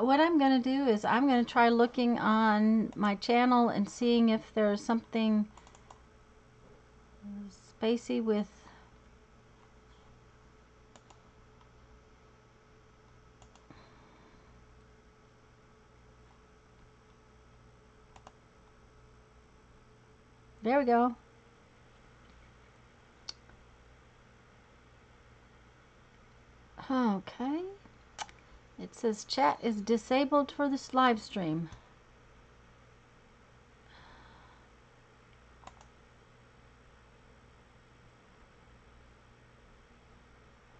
what I'm going to do is I'm going to try looking on my channel and seeing if there's something spacey with. There we go. Okay. It says chat is disabled for this live stream.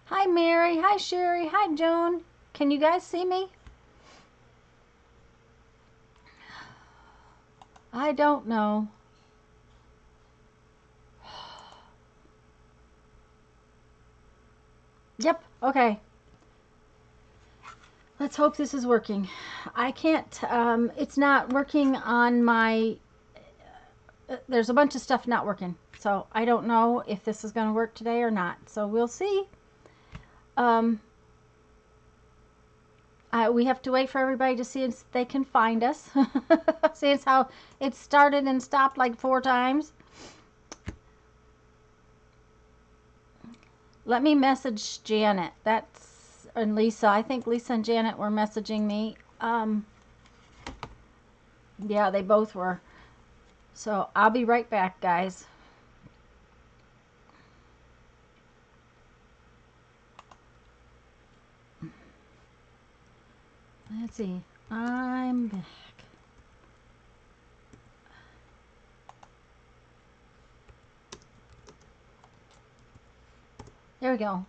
Hi Mary, hi Sherry, hi Joan. Can you guys see me? I don't know. Yep, okay. Let's hope this is working. I can't, it's not working on my, there's a bunch of stuff not working. So I don't know if this is going to work today or not. So we'll see. We have to wait for everybody to see if they can find us. See, it's how it started and stopped like 4 times. Let me message Janet. That's, and Lisa. I think Lisa and Janet were messaging me. Yeah, they both were. So I'll be right back, guys. Let's see. I'm back. There we go.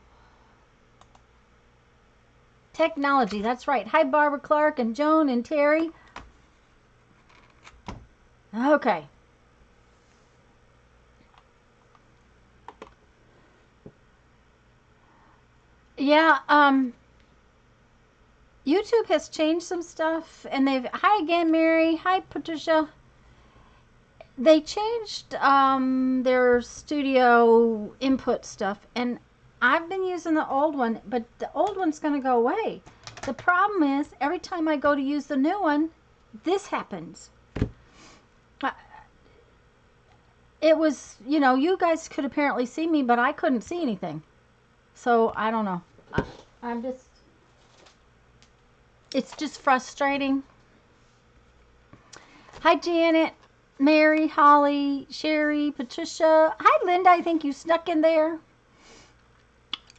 Technology, that's right. Hi, Barbara Clark and Joan and Terry. Okay. Yeah, YouTube has changed some stuff, and they've, hi again, Mary. Hi, Patricia. They changed their studio input stuff, and I've been using the old one, but the old one's going to go away. The problem is, every time I go to use the new one, this happens. It was, you know, you guys could apparently see me, but I couldn't see anything. So, I don't know. I'm just, it's just frustrating. Hi, Janet, Mary, Holly, Sherry, Patricia. Hi, Linda. I think you snuck in there.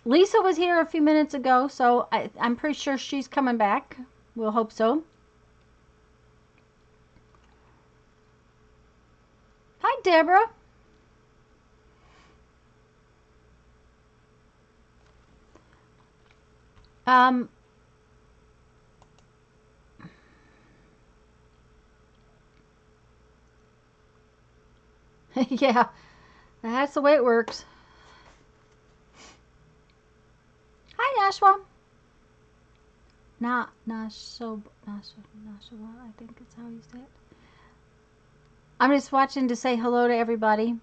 Lisa was here a few minutes ago, so I'm pretty sure she's coming back. We'll hope so. Hi, Deborah. Yeah, that's the way it works. Hi, Nashwa. Nashwa, I think it's how you say it. I'm just watching to say hello to everybody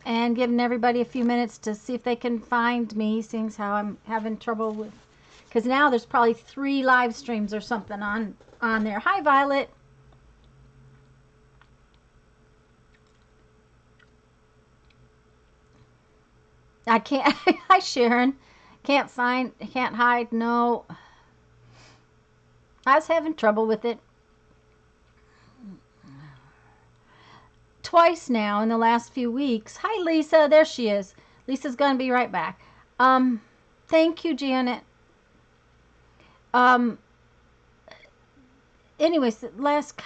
and giving everybody a few minutes to see if they can find me, seeing how I'm having trouble with, because now there's probably 3 live streams or something on there. Hi, Violet. I can't. Hi, Sharon. Can't hide. No. I was having trouble with it. Twice now in the last few weeks. Hi, Lisa. There she is. Lisa's going to be right back. Thank you, Janet. Anyways, last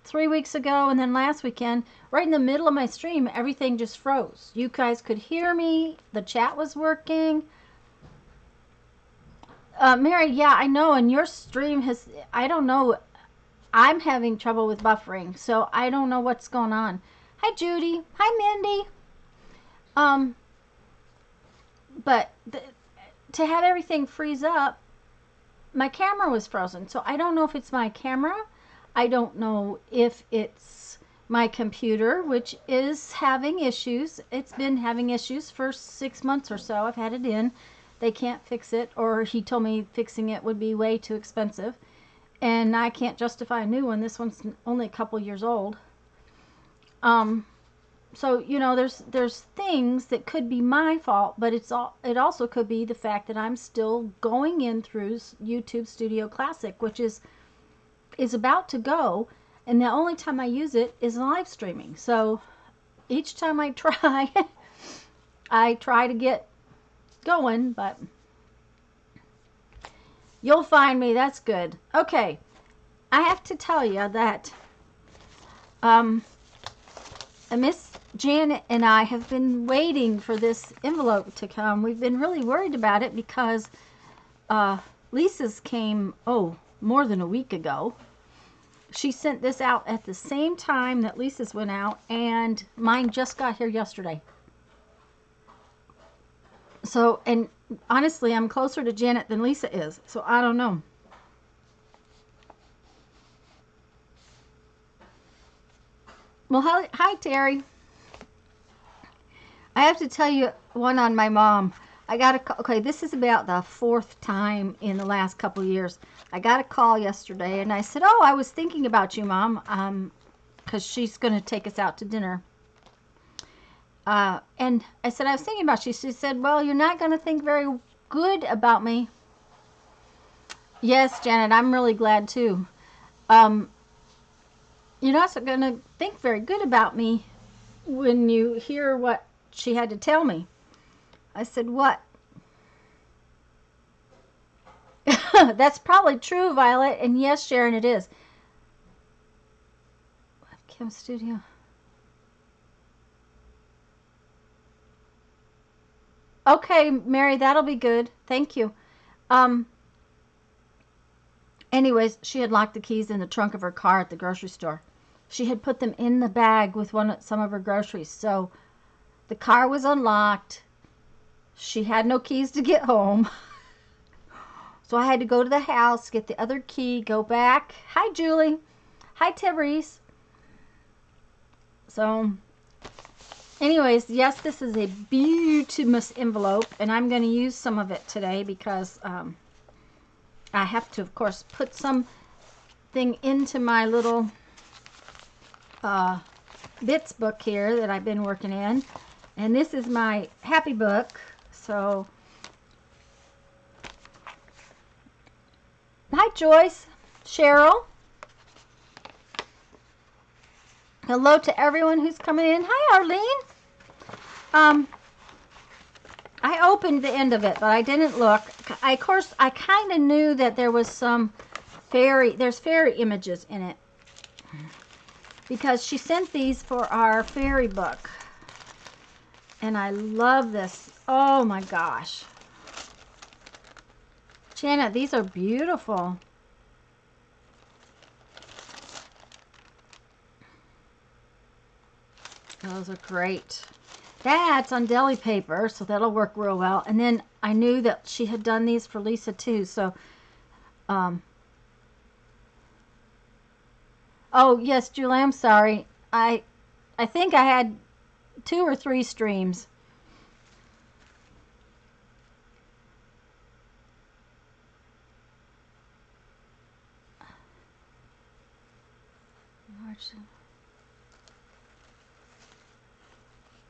3 weeks ago and then last weekend, right in the middle of my stream, everything just froze. You guys could hear me. The chat was working. Mary, yeah, I know. And your stream has, I don't know. I'm having trouble with buffering, so I don't know what's going on. Hi, Judy. Hi, Mindy. But to have everything freeze up, my camera was frozen. So I don't know if it's my camera. I don't know if it's my computer, which is having issues. It's been having issues for 6 months or so. I've had it in. they can't fix it, or he told me fixing it would be way too expensive, and I can't justify a new one. This one's only a couple years old. So you know, there's things that could be my fault, but it also could be the fact that I'm still going in through YouTube Studio Classic, which is about to go, and the only time I use it is live streaming. So each time I try, I try to get going, but you'll find me. That's good. Okay, I have to tell you that Miss Janet and I have been waiting for this envelope to come. We've been really worried about it because Lisa's came, more than a week ago. She sent this out at the same time that Lisa's went out, and mine just got here yesterday. So, and honestly, I'm closer to Janet than Lisa is, so I don't know. Well, hi Terry. I have to tell you one on my mom. I got a call. Okay, this is about the 4th time in the last couple years. I got a call yesterday, and I said, "Oh, I was thinking about you, Mom," because she's going to take us out to dinner. And I said, "I was thinking about you." She said, "Well, you're not going to think very good about me." Yes, Janet, I'm really glad too. You're not going to think very good about me when you hear what she had to tell me. I said, "What?" That's probably true, Violet. And yes, Sharon, it is. Webcam studio. Okay, Mary, that'll be good. Thank you. Anyways, she had locked the keys in the trunk of her car at the grocery store. She had put them in the bag with some of her groceries. So the car was unlocked. She had no keys to get home. So I had to go to the house, get the other key, go back. Hi, Julie. Hi, Therese. So, anyways, yes, this is a beautiful envelope, and I'm going to use some of it today because I have to, of course, put something into my little bits book here that I've been working in. And this is my happy book. So, hi, Joyce, Cheryl. Hello to everyone who's coming in. Hi, Arlene. I opened the end of it, but I didn't look. Of course, I kind of knew that there was there's fairy images in it, because she sent these for our fairy book. And I love this. Oh my gosh. Janet, these are beautiful. Those are great. That's on deli paper, so that'll work real well. And then I knew that she had done these for Lisa too, so oh yes, Julie, I'm sorry. I think I had 2 or 3 streams.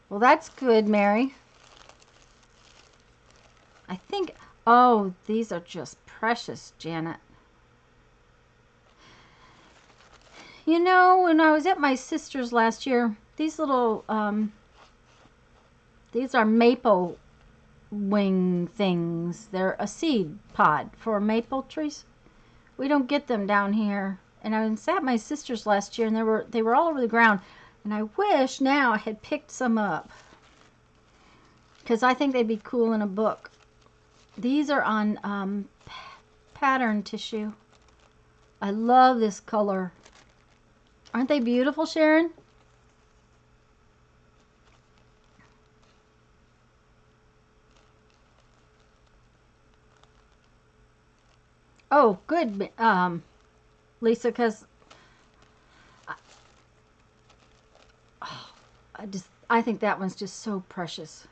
Well, that's good, Mary. I think, oh, these are just precious, Janet. You know, when I was at my sister's last year, these little, these are maple wing things. They're a seed pod for maple trees. We don't get them down here. And I was at my sister's last year, and they were all over the ground. And I wish now I had picked some up, because I think they'd be cool in a book. These are on pattern tissue. I love this color. Aren't they beautiful, Sharon? Oh, good, Lisa, because I think that one's just so precious.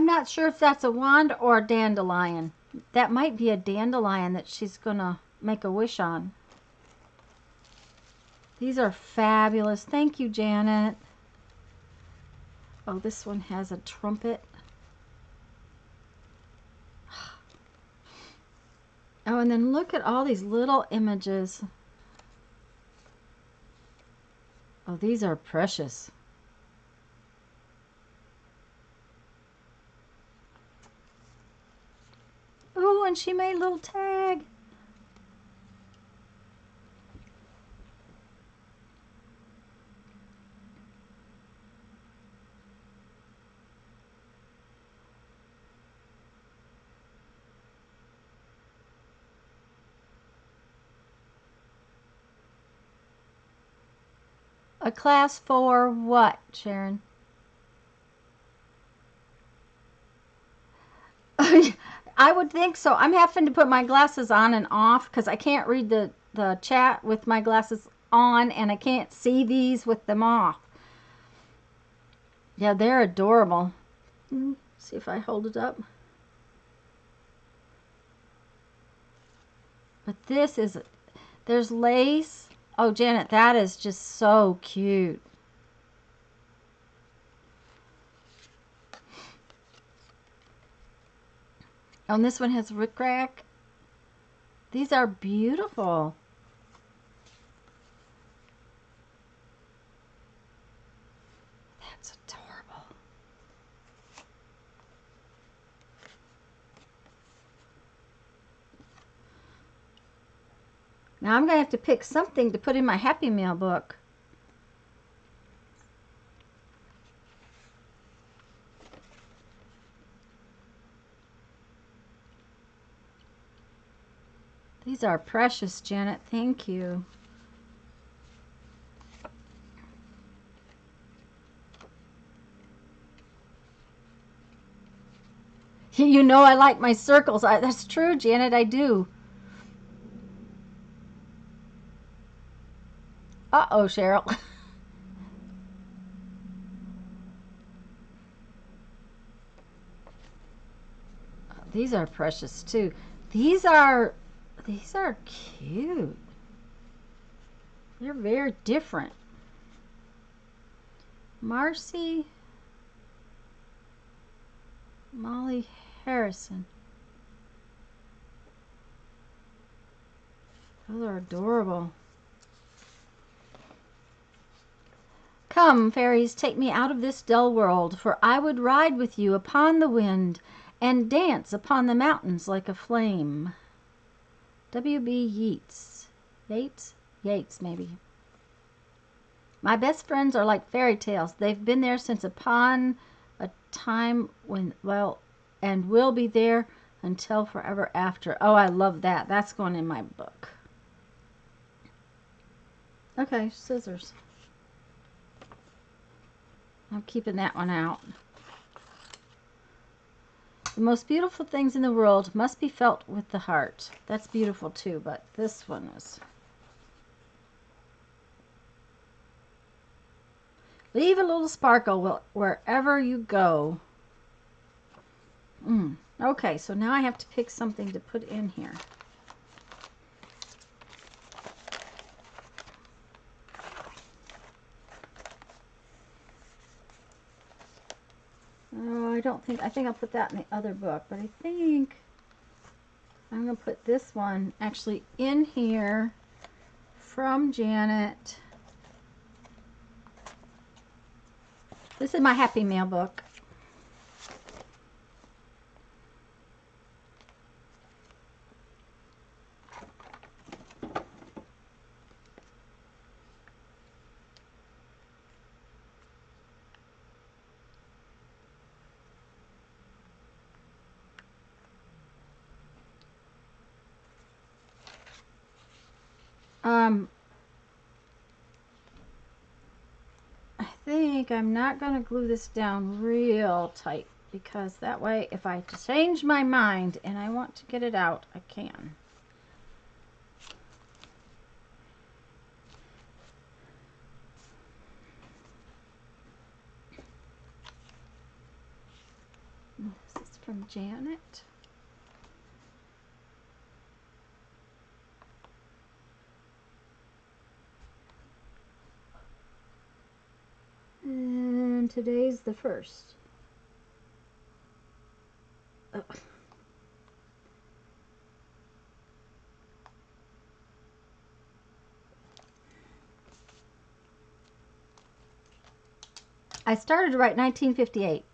I'm not sure if that's a wand or a dandelion. That might be a dandelion that she's gonna make a wish on. These are fabulous. Thank you, Janet. Oh, this one has a trumpet. Oh, and then look at all these little images. Oh, these are precious. Oh, and she made a little tag. A class for what, Sharon? I would think so. I'm having to put my glasses on and off because I can't read the chat with my glasses on, and I can't see these with them off. Yeah, they're adorable. See if I hold it up. But this is, there's lace. Oh, Janet, that is just so cute. Oh, and this one has rickrack. These are beautiful. That's adorable. Now I'm going to have to pick something to put in my Happy Meal book. These are precious, Janet. Thank you. You know I like my circles. That's true, Janet. I do. Uh-oh, Cheryl. These are precious too. These are cute. They're very different. Marcy Molly Harrison. Those are adorable. Come, fairies, take me out of this dull world, for I would ride with you upon the wind and dance upon the mountains like a flame. W.B. Yeats. Yates, maybe. My best friends are like fairy tales. They've been there since upon a time when, well, and will be there until forever after. Oh, I love that. That's going in my book. Okay, scissors. I'm keeping that one out. The most beautiful things in the world must be felt with the heart. That's beautiful too, but this one is... Leave a little sparkle wherever you go. Okay, so now I have to pick something to put in here. Oh, I think I'll put that in the other book, but I think I'm going to put this one actually in here from Janet. This is my Happy Meal book. I think I'm not going to glue this down real tight because that way if I change my mind and I want to get it out, I can. from Janet. And today's the 1st. Oh. I started to write 1958.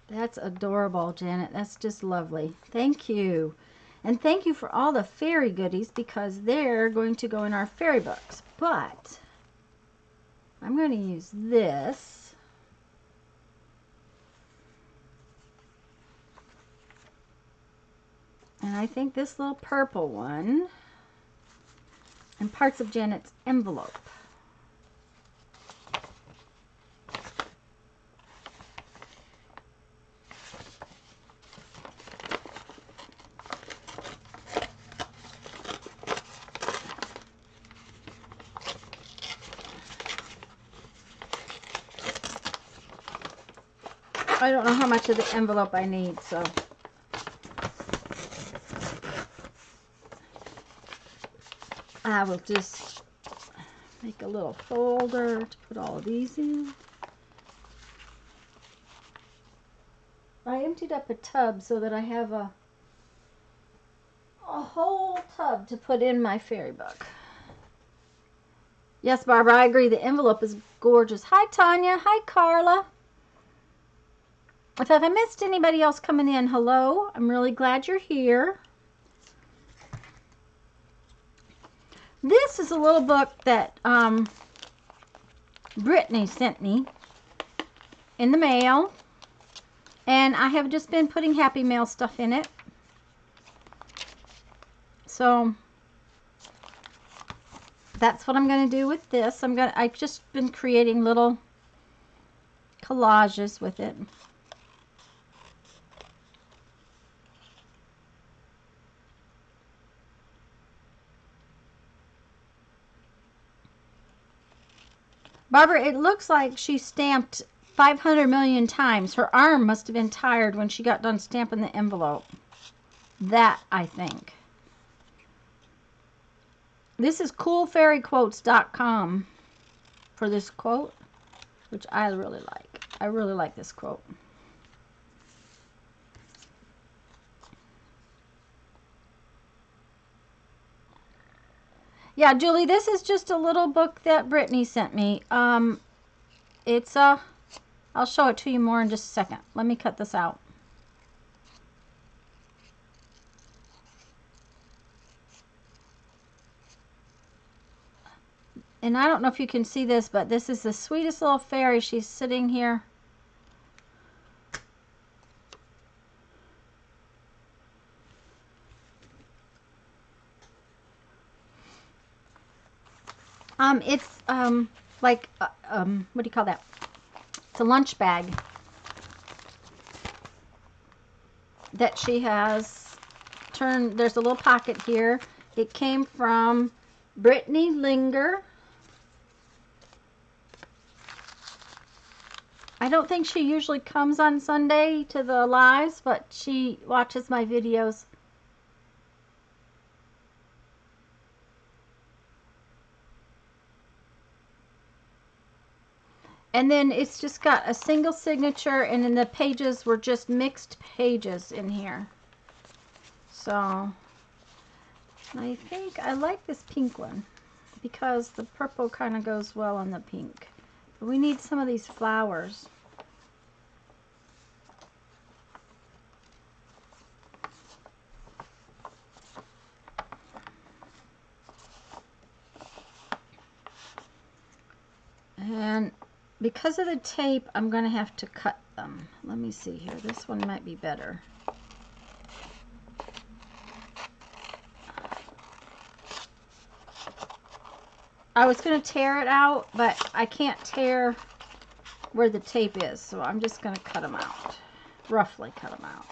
That's adorable, Janet. That's just lovely. Thank you. And thank you for all the fairy goodies, because they're going to go in our fairy books. But I'm going to use this. And I think this little purple one and parts of Janet's envelope. I don't know how much of the envelope I need, so I will just make a little folder to put all of these in. I emptied up a tub so that I have a whole tub to put in my fairy book. Yes, Barbara, I agree. The envelope is gorgeous. Hi, Tanya. Hi, Carla. If I missed anybody else coming in, hello. I'm really glad you're here. This is a little book that Brittany sent me in the mail. And I have just been putting Happy Mail stuff in it. So that's what I'm going to do with this. I've just been creating little collages with it. Barbara, it looks like she stamped 500 million times. Her arm must have been tired when she got done stamping the envelope. That, I think. This is coolfairyquotes.com for this quote, which I really like. I really like this quote. Yeah, Julie, this is just a little book that Brittany sent me. I'll show it to you more in just a second. Let me cut this out. And I don't know if you can see this, but this is the sweetest little fairy. She's sitting here. It's like what do you call that? It's a lunch bag that she has turned. There's a little pocket here. It came from Brittany Linger. I don't think she usually comes on Sunday to the lives, but she watches my videos. And then it's just got a single signature, and then the pages were just mixed pages in here. So I think I like this pink one because the purple kind of goes well on the pink. But we need some of these flowers. And because of the tape, I'm going to have to cut them. Let me see here. This one might be better. I was going to tear it out, but I can't tear where the tape is, so I'm just going to cut them out. Roughly cut them out.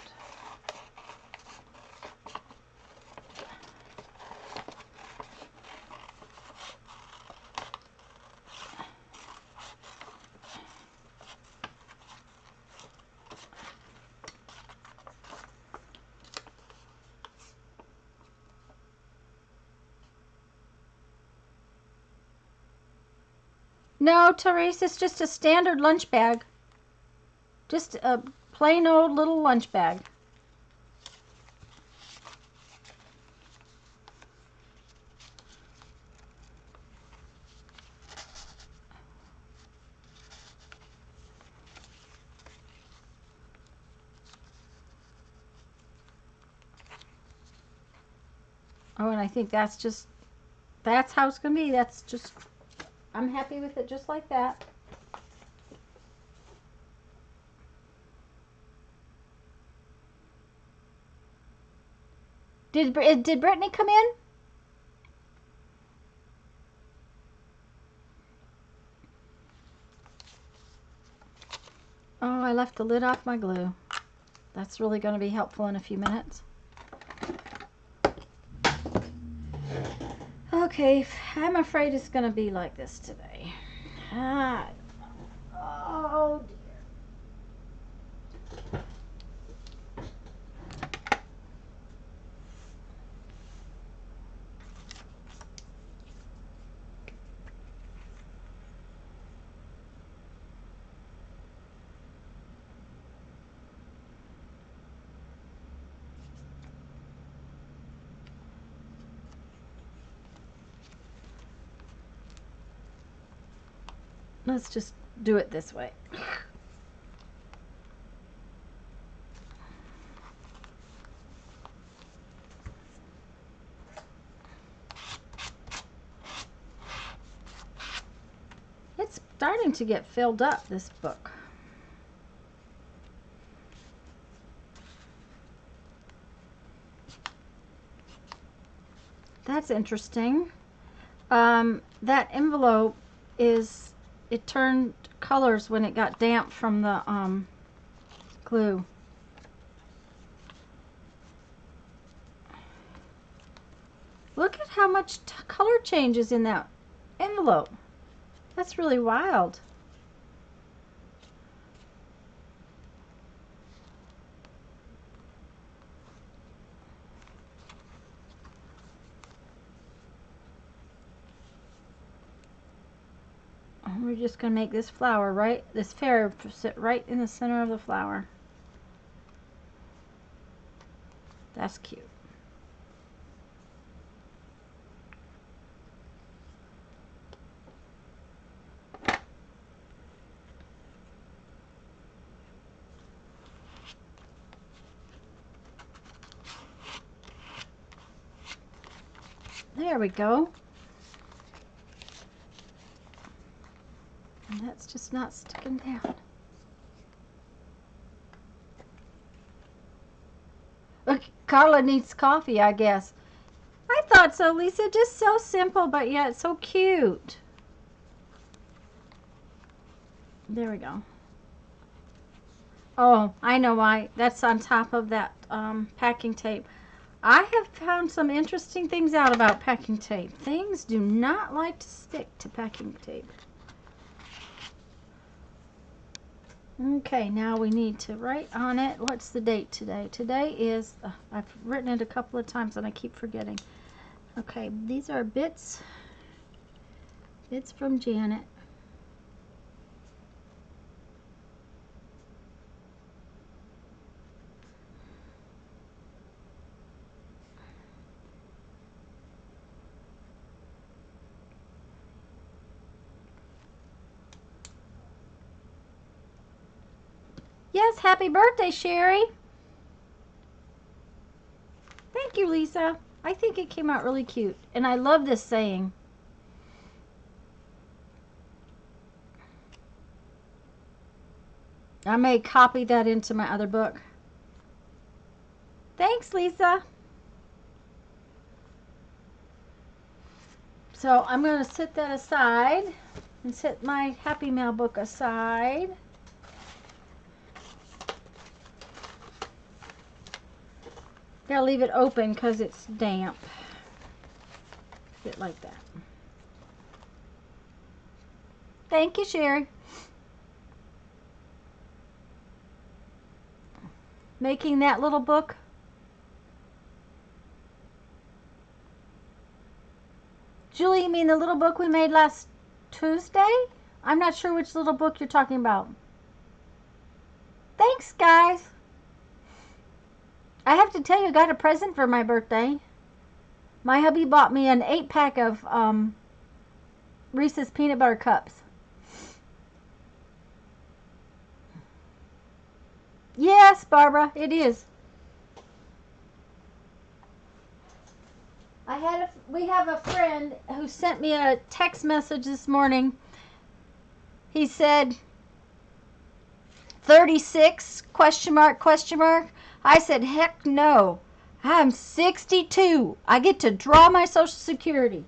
No, Therese, it's just a standard lunch bag. Just a plain old little lunch bag. Oh, and I think that's how it's going to be. That's just, I'm happy with it just like that. Did Brittany come in? Oh, I left the lid off my glue. That's really going to be helpful in a few minutes. Okay, I'm afraid it's going to be like this today. Oh dear. Let's just do it this way. It's starting to get filled up, this book. That's interesting. That envelope it turned colors when it got damp from the glue. Look at how much color changes in that envelope. That's really wild. We're just going to make this flower this fairy sit right in the center of the flower. That's cute. There we go. And that's just not sticking down. Look, Carla needs coffee, I guess. I thought so, Lisa. Just so simple, but yet so cute. There we go. Oh, I know why. That's on top of that packing tape. I have found some interesting things out about packing tape. Things do not like to stick to packing tape. Okay, now we need to write on it. What's the date today? Today is, I've written it a couple of times and I keep forgetting. Okay, these are bits from Janet. Yes, happy birthday, Sherry. Thank you, Lisa. I think it came out really cute. And I love this saying. I may copy that into my other book. Thanks, Lisa. So I'm going to set that aside and set my Happy Mail book aside. Gotta leave it open because it's damp. A bit like that. Thank you, Sherry. Making that little book. Julie, you mean the little book we made last Tuesday? I'm not sure which little book you're talking about. Thanks, guys. I have to tell you, I got a present for my birthday. My hubby bought me an 8-pack of Reese's peanut butter cups. Yes, Barbara, it is. We have a friend who sent me a text message this morning. He said 36 question mark question mark. I said heck no. I'm 62. I get to draw my Social Security.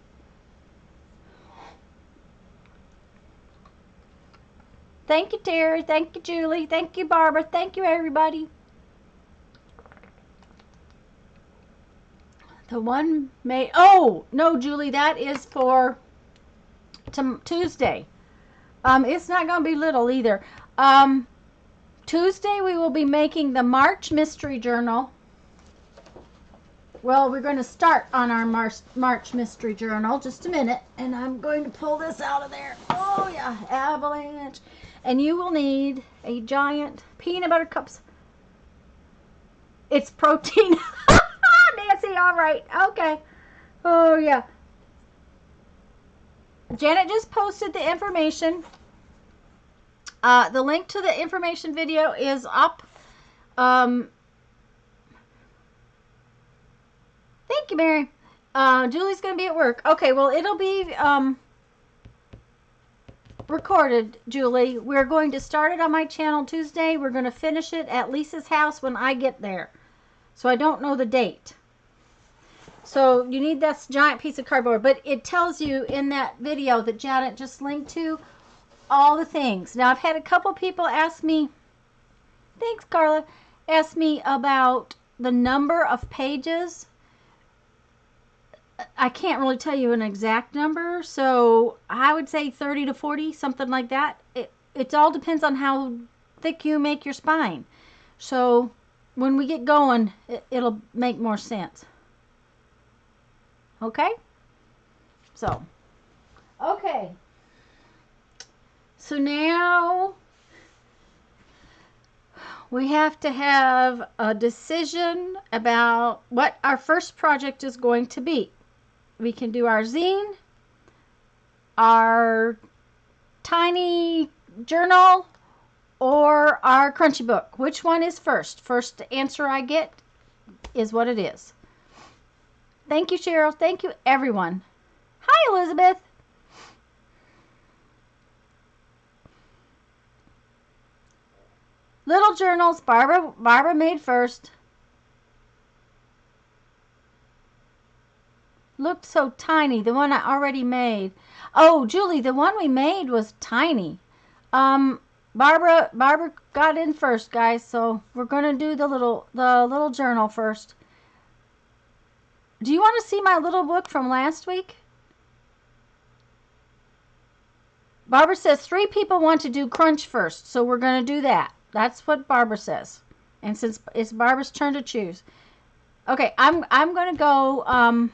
Thank you, Terry. Thank you, Julie. Thank you, Barbara. Thank you, everybody. The one May. Oh no, Julie, that is for Tuesday. It's not going to be little either. Tuesday we will be making the March Mystery Journal. Well, we're going to start on our March Mystery Journal. Just a minute, and I'm going to pull this out of there. Oh yeah, avalanche. And you will need a giant peanut butter cups. It's protein. Nancy, all right. Okay. Oh yeah. Janet just posted the information. The link to the information video is up. Thank you, Mary. Julie's going to be at work. Okay, well, it'll be recorded, Julie. We're going to start it on my channel Tuesday. We're going to finish it at Lisa's house when I get there. So I don't know the date. So you need this giant piece of cardboard. But it tells you in that video that Janet just linked to all the things. Now, I've had a couple people ask me, thanks, Carla, ask me about the number of pages. I can't really tell you an exact number, so I would say 30 to 40, something like that. It all depends on how thick you make your spine. So when we get going, it'll make more sense. Okay? So, okay. So now we have to have a decision about what our first project is going to be. We can do our zine, our tiny journal, or our crunchy book. Which one is first? First answer I get is what it is. Thank you, Cheryl. Thank you, everyone. Hi, Elizabeth. Little journals, Barbara made first. Looked so tiny, the one I already made. Oh, Julie, the one we made was tiny. Barbara got in first, guys, so we're gonna do the little journal first. Do you want to see my little book from last week? Barbara says 3 people want to do crunch first, so we're gonna do that. That's what Barbara says. And since it's Barbara's turn to choose. Okay, I'm going to go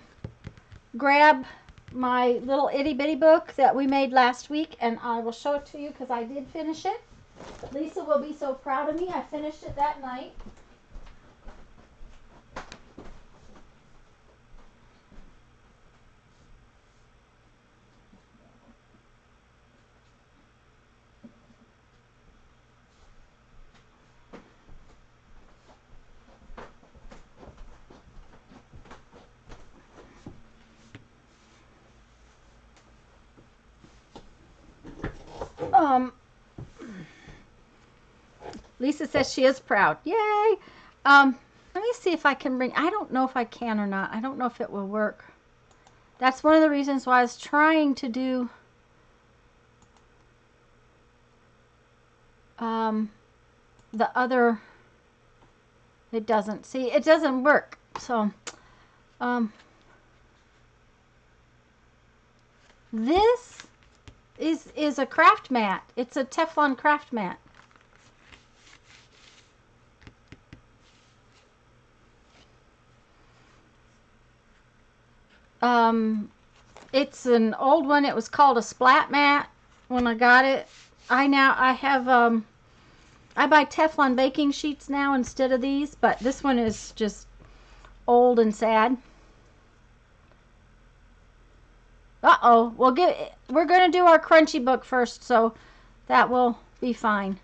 grab my little itty bitty book that we made last week, and I will show it to you because I did finish it. Lisa will be so proud of me. I finished it that night. Lisa says she is proud. Yay! Let me see if I can bring... I don't know if I can or not. I don't know if it will work. That's one of the reasons why I was trying to do... the other... It doesn't. See, it doesn't work. So, this is a craft mat. It's a Teflon craft mat. It's an old one. It was called a splat mat. when I got it. I have I buy Teflon baking sheets now instead of these, but this one is just old and sad. Uh-oh. We're going to do our crunchy book first, so that will be fine.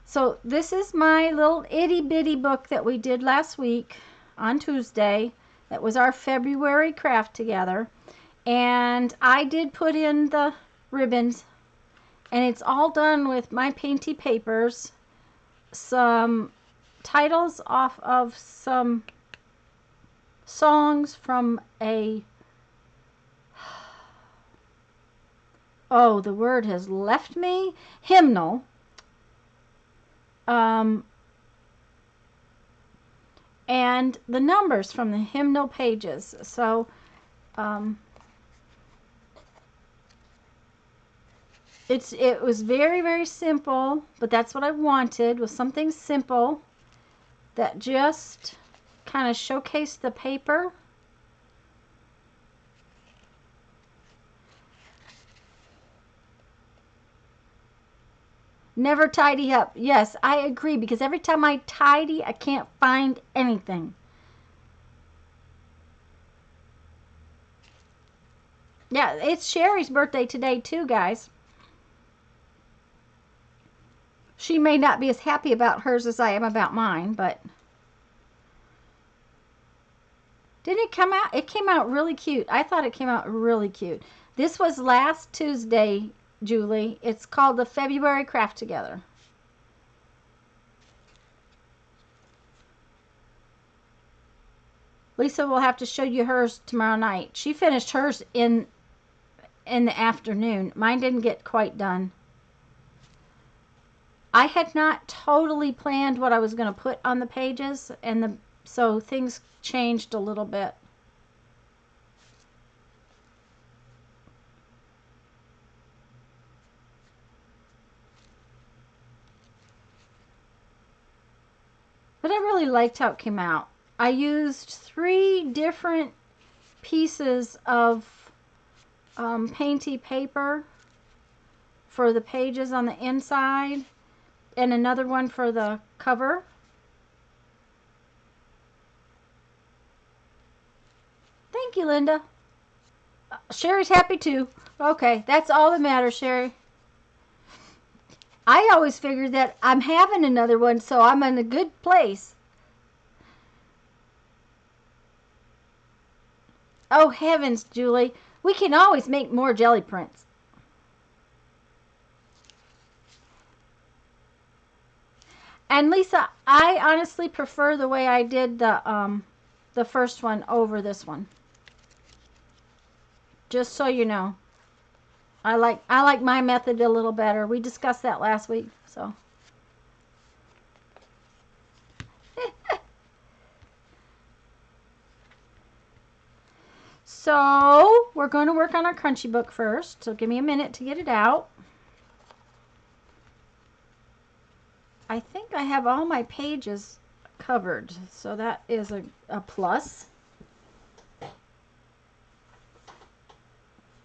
So this is my little itty bitty book that we did last week on Tuesday. That was our February craft together. And I did put in the ribbons, and it's all done with my painty papers, some titles off of some songs from a, oh, the word has left me, hymnal. And the numbers from the hymnal pages. So it was very, very simple, but that's what I wanted, was something simple that just kind of showcased the paper. Never tidy up. Yes, I agree, because every time I tidy, I can't find anything. Yeah, it's Sherry's birthday today too, guys. She may not be as happy about hers as I am about mine, but didn't it come out? It came out really cute. I thought it came out really cute. This was last Tuesday, Julie. It's called the February Craft Together. Lisa will have to show you hers tomorrow night. She finished hers in the afternoon. Mine didn't get quite done. I had not totally planned what I was going to put on the pages, and so things changed a little bit. But I really liked how it came out. I used 3 different pieces of painty paper for the pages on the inside, and another one for the cover. Thank you, Linda. Sherry's happy too. Okay, that's all that matters, Sherry. I always figured that I'm having another one, so I'm in a good place. Oh, heavens, Julie. We can always make more jelly prints. And Lisa, I honestly prefer the way I did the first one over this one. Just so you know. I like my method a little better. We discussed that last week, so. So, we're going to work on our crunchy book first. So, give me a minute to get it out. I think I have all my pages covered, so that is a plus.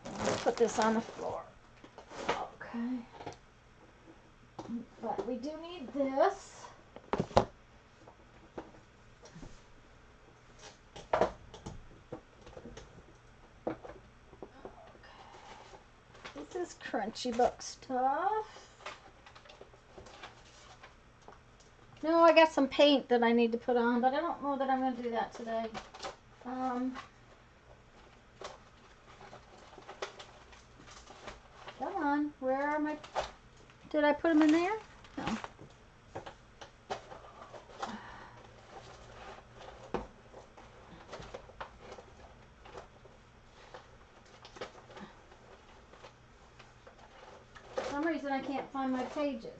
Let's put this on the floor. Okay. But we do need this. This is crunchy book stuff. No, I got some paint that I need to put on, but I don't know that I'm going to do that today. Come on, where are my... Did I put them in there? No. For some reason I can't find my pages.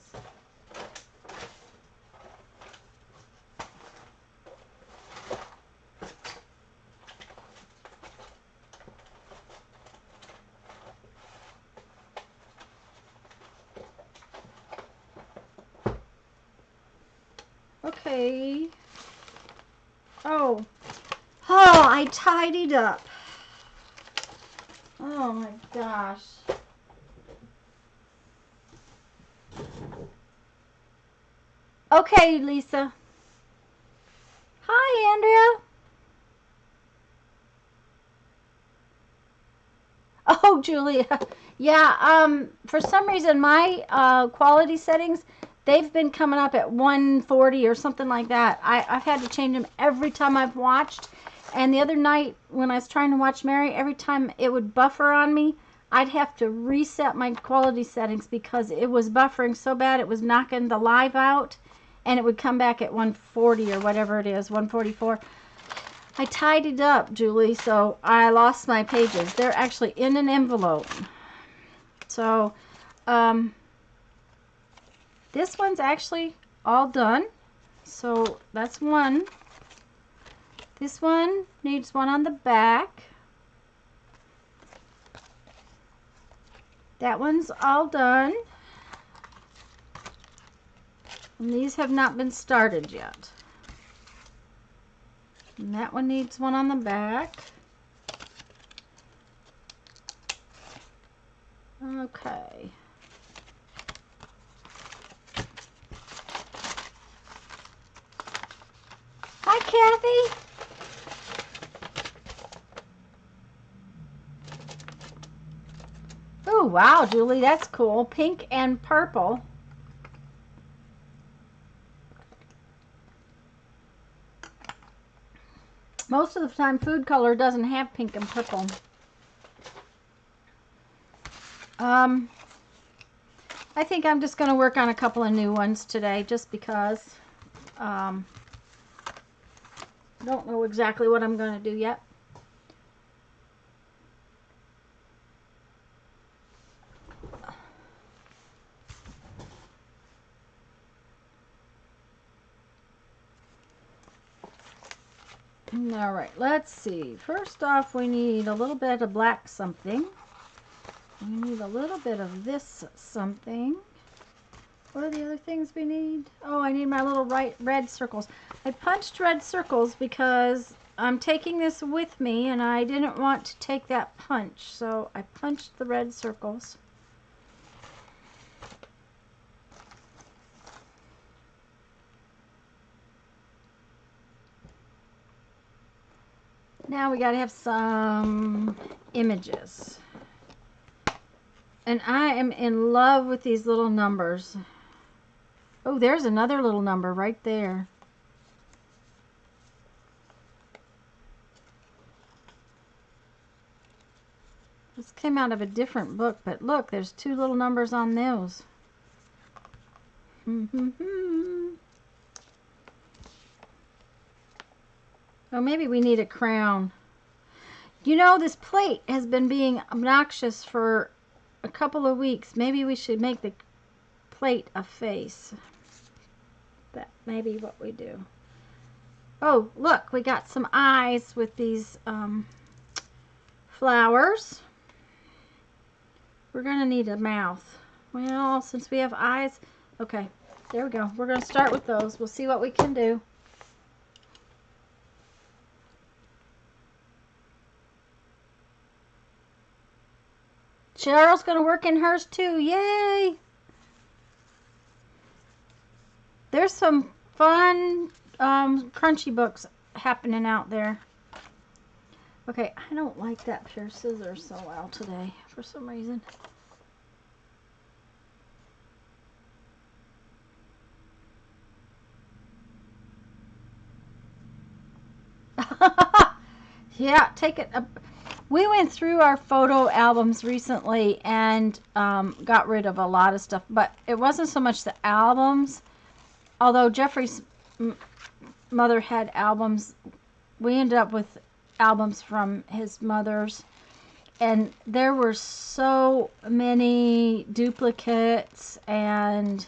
Okay. Oh, I tidied up. Oh my gosh. Okay, Lisa. Hi, Andrea. Oh, Julia. Yeah, for some reason my quality settings, they've been coming up at 140 or something like that. I've had to change them every time I've watched. And the other night when I was trying to watch Mary, every time it would buffer on me, I'd have to reset my quality settings because it was buffering so bad it was knocking the live out, and it would come back at 140 or whatever it is, 144. I tidied up, Julie, so I lost my pages. They're actually in an envelope. So, this one's actually all done. So, that's one. This one needs one on the back. That one's all done. And these have not been started yet. And that one needs one on the back. Okay. Hi, Kathy. Oh, wow, Julie, that's cool. Pink and purple. Most of the time, food color doesn't have pink and purple. I think I'm just going to work on a couple of new ones today just because. I don't know exactly what I'm going to do yet. All right, let's see. First off, we need a little bit of black something. We need a little bit of this something. What are the other things we need? Oh, I need my little red circles. I punched red circles because I'm taking this with me and I didn't want to take that punch. So I punched the red circles. Now we got to have some images. And I am in love with these little numbers. Oh, there's another little number right there. This came out of a different book, but look, there's two little numbers on those. Oh, maybe we need a crown. You know, this plate has been being obnoxious for a couple of weeks. Maybe we should make the plate a face. That may be what we do. Oh, look, we got some eyes with these flowers. We're going to need a mouth. Well, since we have eyes, okay, there we go. We're going to start with those. We'll see what we can do. Cheryl's going to work in hers too. Yay! There's some fun crunchy books happening out there. Okay, I don't like that pair of scissors so well today for some reason. Yeah, take it. We went through our photo albums recently and got rid of a lot of stuff, but it wasn't so much the albums. Although Jeffrey's mother had albums, we ended up with albums from his mother's, and there were so many duplicates and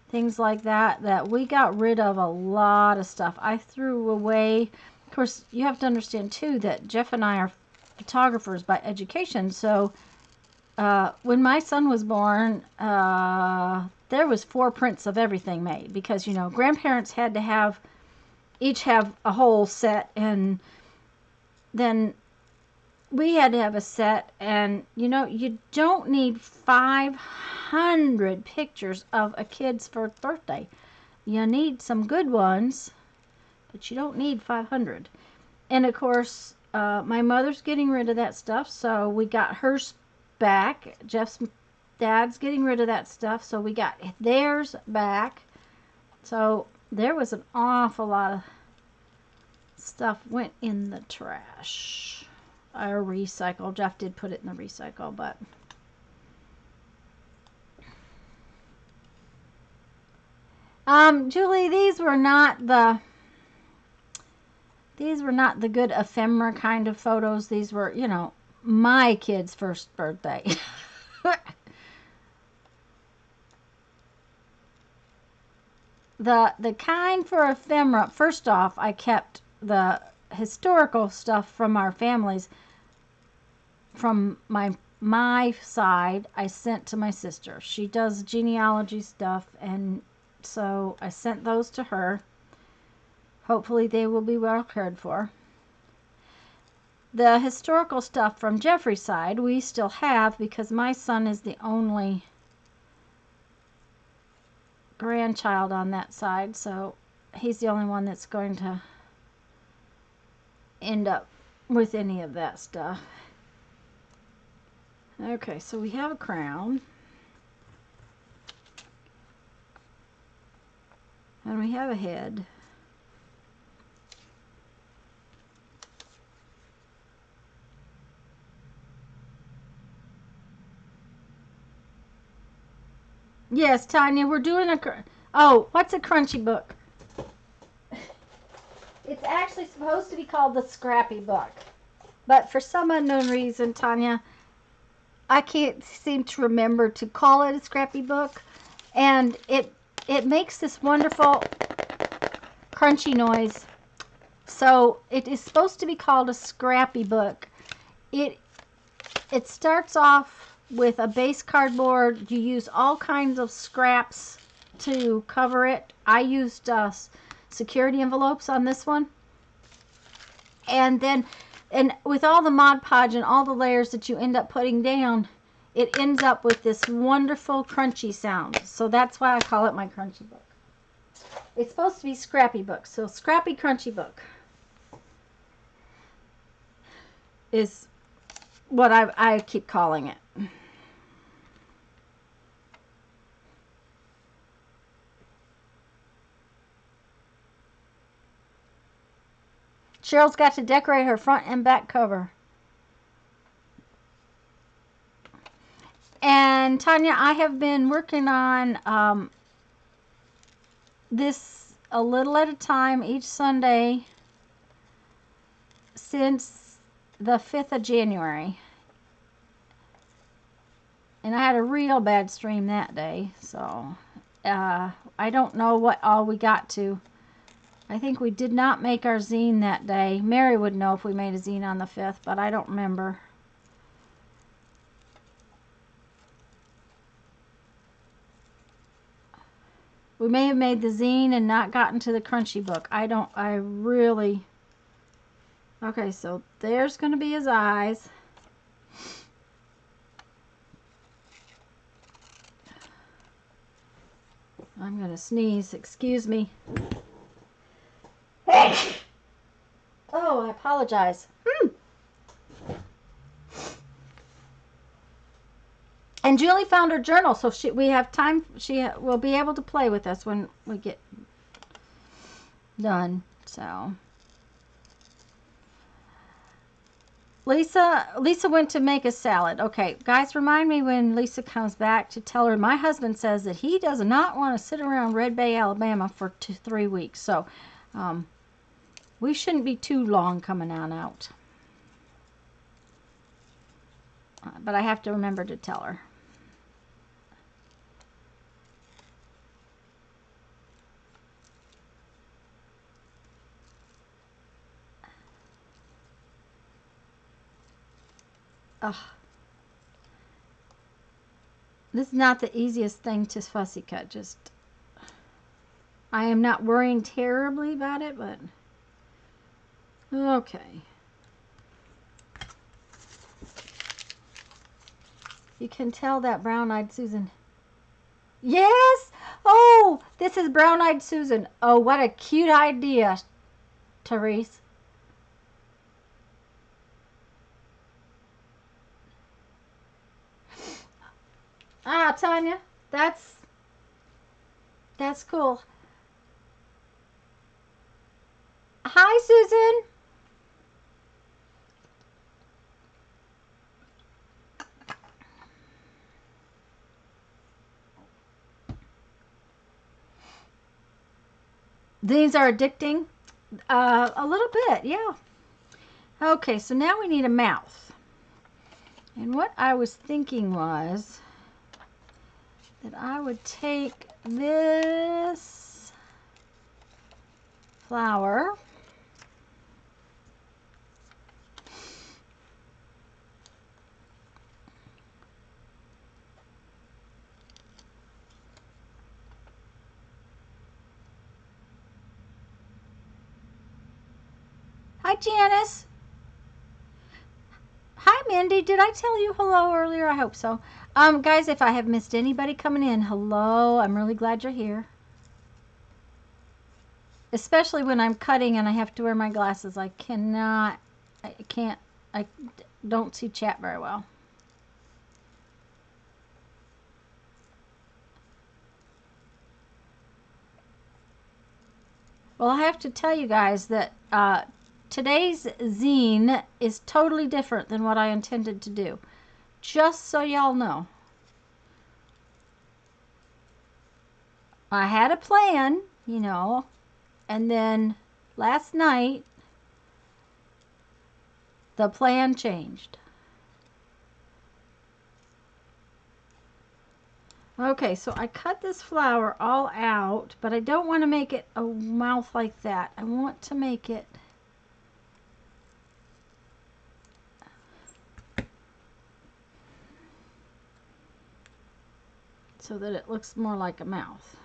things like that that we got rid of a lot of stuff. I threw away. Of course, you have to understand too that Jeff and I are photographers by education, so when my son was born, there was 4 prints of everything made because, you know, grandparents had to each have a whole set, and then we had to have a set, and, you know, you don't need 500 pictures of a kid's first birthday. you need some good ones, but you don't need 500. And of course, my mother's getting rid of that stuff, so we got hers back. Jeff's dad's getting rid of that stuff, so we got theirs back. So there was an awful lot of stuff went in the trash. Or recycle. Jeff did put it in the recycle, but Julie, these were not the good ephemera kind of photos. These were, you know, my kid's first birthday. The kind for ephemera, first off, I kept the historical stuff from our families. From my side, I sent to my sister. She does genealogy stuff, and so I sent those to her. Hopefully they will be well cared for. The historical stuff from Jeffrey's side we still have, because my son is the only grandchild on that side, so he's the only one that's going to end up with any of that stuff. Okay, so we have a crown. And we have a head. Yes, Tanya, we're doing oh, what's a crunchy book? It's actually supposed to be called the Scrappy book. But for some unknown reason, Tanya, I can't seem to remember to call it a Scrappy book. And it makes this wonderful crunchy noise. So it is supposed to be called a Scrappy book. It starts off with a base cardboard. You use all kinds of scraps to cover it. I used security envelopes on this one. And then, and with all the Mod Podge and all the layers that you end up putting down, it ends up with this wonderful crunchy sound. So that's why I call it my crunchy book. It's supposed to be Scrappy book. So Scrappy Crunchy book is what I keep calling it. Cheryl's got to decorate her front and back cover. And Tanya, I have been working on this a little at a time each Sunday since the 5th of January. And I had a real bad stream that day, so I don't know what all we got to. I think we did not make our zine that day. Mary would know if we made a zine on the 5th, but I don't remember. We may have made the zine and not gotten to the crunchy book. I really... Okay, so there's going to be his eyes. I'm going to sneeze. Excuse me. Oh, I apologize. And Julie found her journal, so we have time. She will be able to play with us when we get done. So Lisa went to make a salad. Okay, guys, remind me when Lisa comes back to tell her my husband says that he does not want to sit around Red Bay, Alabama for 3 weeks. So we shouldn't be too long coming on out. But I have to remember to tell her. Ugh. This is not the easiest thing to fussy cut. Just, I am not worrying terribly about it, but okay. You can tell that brown-eyed Susan. Yes! Oh, this is Brown-Eyed Susan. Oh, what a cute idea, Therese. Ah, Tanya, that's cool. Hi, Susan. These are addicting. A little bit, yeah. Okay, so now we need a mouth. And what I was thinking was that I would take this flower Hi, Janice. Hi, Mindy. Did I tell you hello earlier? I hope so. Guys, if I have missed anybody coming in, hello. I'm really glad you're here. Especially when I'm cutting and I have to wear my glasses. I can't, I don't see chat very well. Well, I have to tell you guys that today's zine is totally different than what I intended to do. Just so y'all know. I had a plan, you know, and then last night the plan changed. Okay, so I cut this flower all out, but I don't want to make it a mouth like that. I want to make it so that it looks more like a mouth.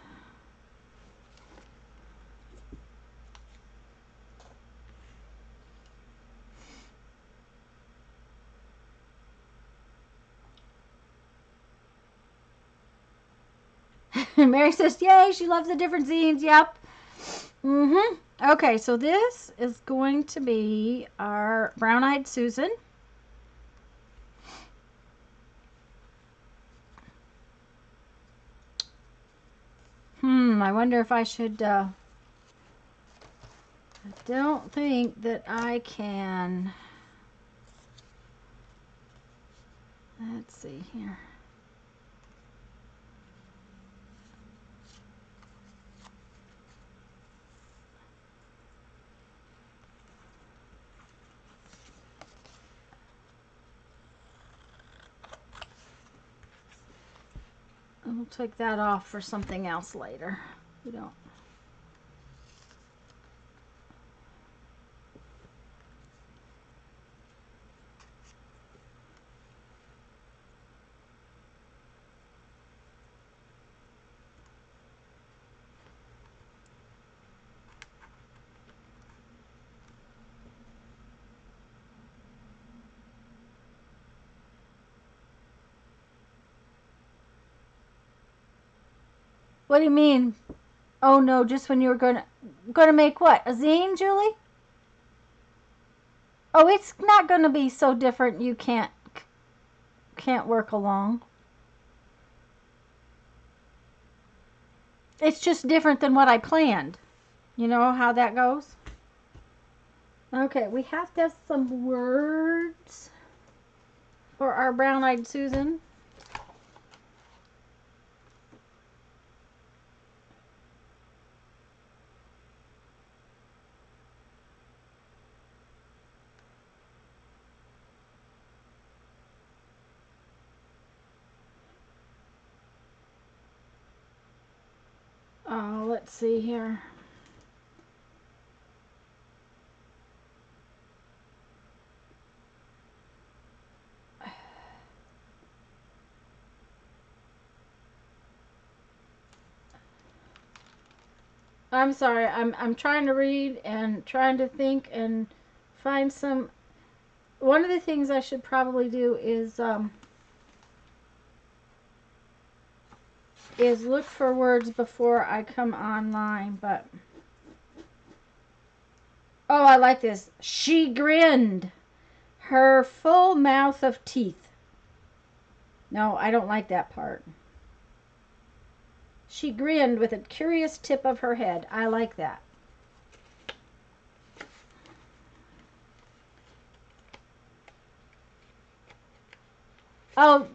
Mary says, yay, she loves the different zines. Yep. Okay, so this is going to be our Brown-Eyed Susan. I wonder if I should, I don't think that I can, let's see here. We'll take that off for something else later. We don't. What do you mean? Oh no, just when you were gonna make what? A zine, Julie? Oh, it's not gonna be so different you can't work along. It's just different than what I planned. You know how that goes? Okay, we have to have some words for our Brown-Eyed Susan. Let's see here. I'm sorry. I'm trying to read and trying to think and find some. One of the things I should probably do is is look for words before I come online, but... Oh, I like this. She grinned. Her full mouth of teeth. No, I don't like that part. She grinned with a curious tip of her head. I like that. Oh,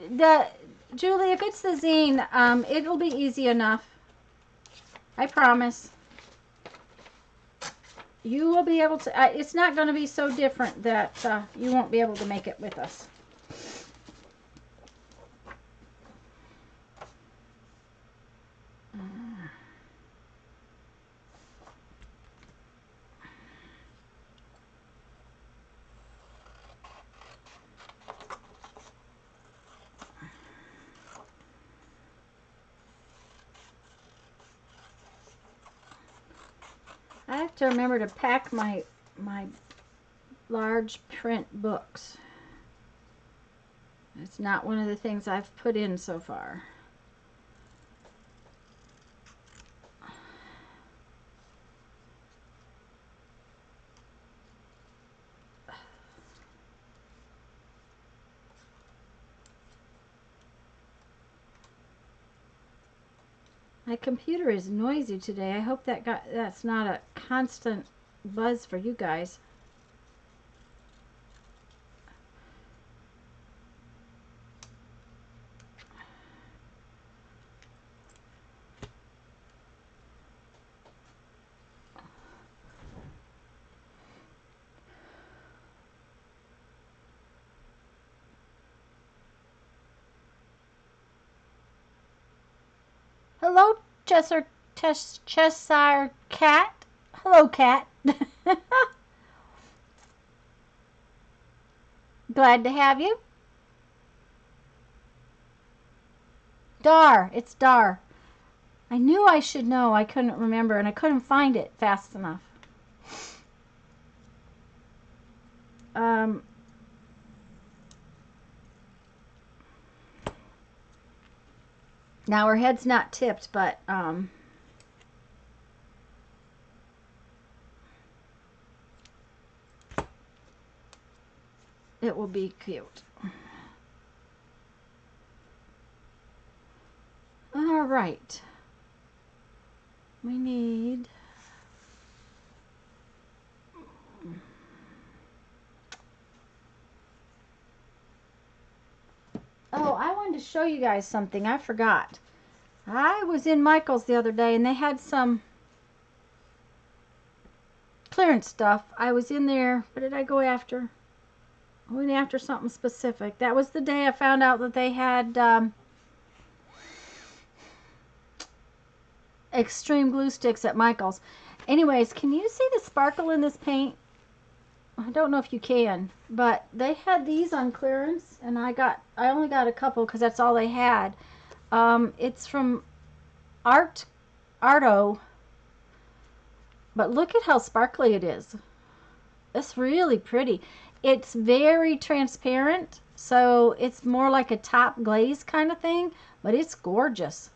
Julie, if it's the zine, it'll be easy enough. I promise. You will be able to, it's not going to be so different that you won't be able to make it with us. I have to remember to pack my large print books. It's not one of the things I've put in so far. My computer is noisy today. I hope that's not a constant buzz for you guys. Hello, Cheshire Cat. Hello, Cat. Glad to have you. Dar. It's Dar. I knew I should know. I couldn't remember, and I couldn't find it fast enough. Now her head's not tipped, but it will be cute. All right. We need... Oh, I wanted to show you guys something. I forgot. I was in Michael's the other day, and they had some clearance stuff. I was in there. What did I go after? I went after something specific. That was the day I found out that they had extreme glue sticks at Michael's. Anyways, can you see the sparkle in this paint? I don't know if you can, but they had these on clearance, and I only got a couple because that's all they had. It's from Arto, but look at how sparkly it is. It's really pretty. It's very transparent, so it's more like a top glaze kind of thing, but it's gorgeous.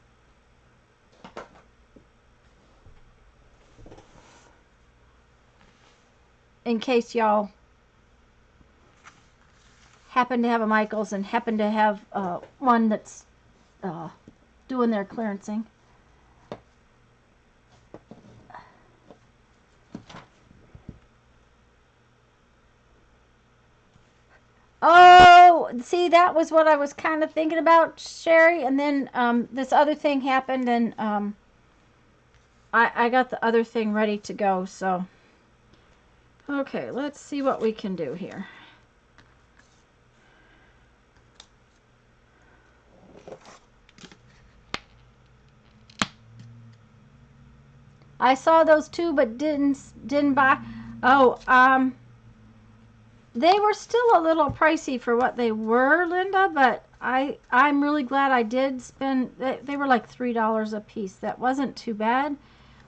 In case y'all happen to have a Michael's and happen to have one that's doing their clearancing. Oh, see, that was what I was kind of thinking about, Sherry, and then this other thing happened, and I got the other thing ready to go, so... Okay, let's see what we can do here. I saw those two, but didn't buy. Oh, they were still a little pricey for what they were, Linda, but I'm really glad I did spend. They were like $3 a piece. That wasn't too bad,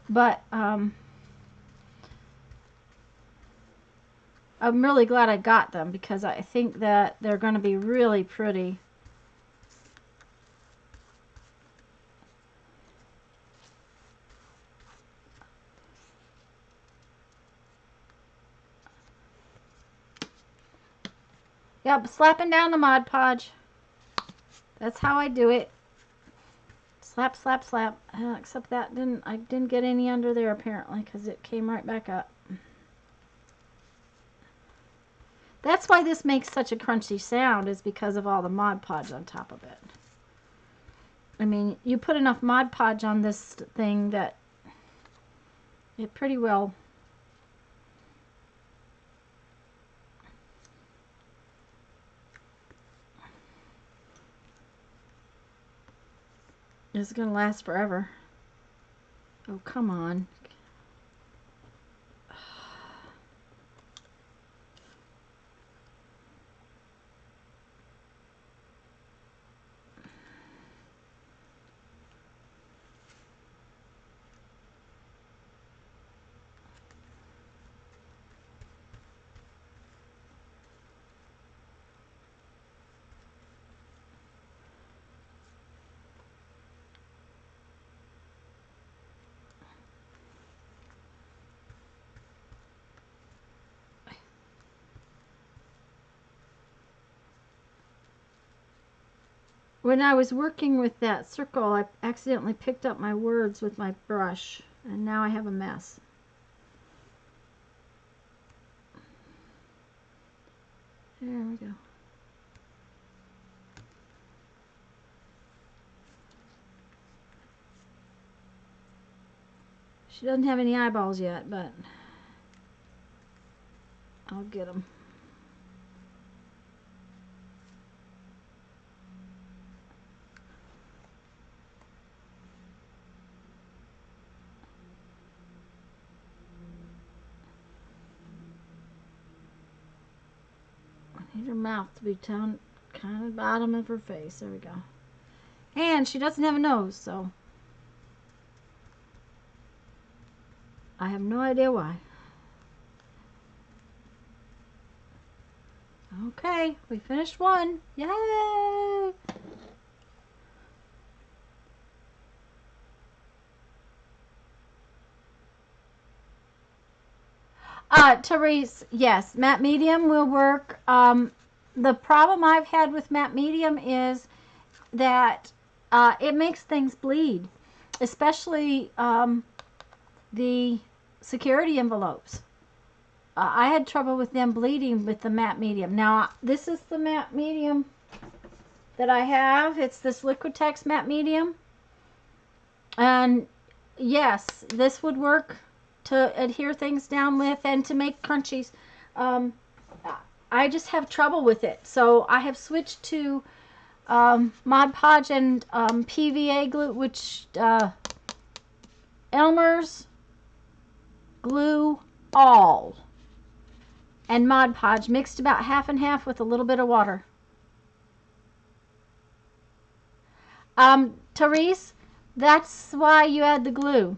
but I'm really glad I got them because I think that they're going to be really pretty. Yep, slapping down the Mod Podge. That's how I do it. Slap, slap, slap. Except that I didn't get any under there apparently because it came right back up. That's why this makes such a crunchy sound, is because of all the Mod Podge on top of it. I mean, you put enough Mod Podge on this thing that it pretty well is going to last forever. Oh, come on. When I was working with that circle, I accidentally picked up my words with my brush, and now I have a mess. There we go. She doesn't have any eyeballs yet, but I'll get them. I need her mouth to be down kind of bottom of her face. There we go. And she doesn't have a nose, so I have no idea why. Okay, we finished one. Yay! Therese, yes, matte medium will work. The problem I've had with matte medium is that it makes things bleed, especially the security envelopes. I had trouble with them bleeding with the matte medium. Now, this is the matte medium that I have. It's this Liquitex matte medium. And yes, this would work to adhere things down with and to make crunchies. I just have trouble with it. So I have switched to Mod Podge and PVA glue, which Elmer's Glue All and Mod Podge mixed about half and half with a little bit of water. Therese, that's why you add the glue.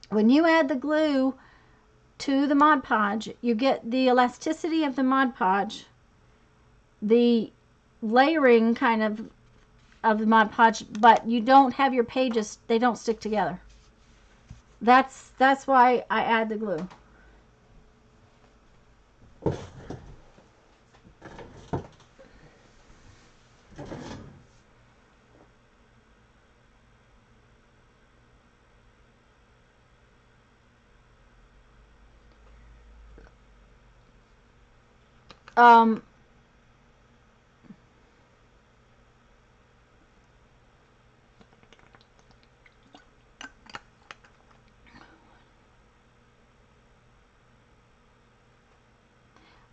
When you add the glue to the Mod Podge, you get the elasticity of the Mod Podge, the layering kind of the Mod Podge, but you don't have your pages, they don't stick together. That's why I add the glue.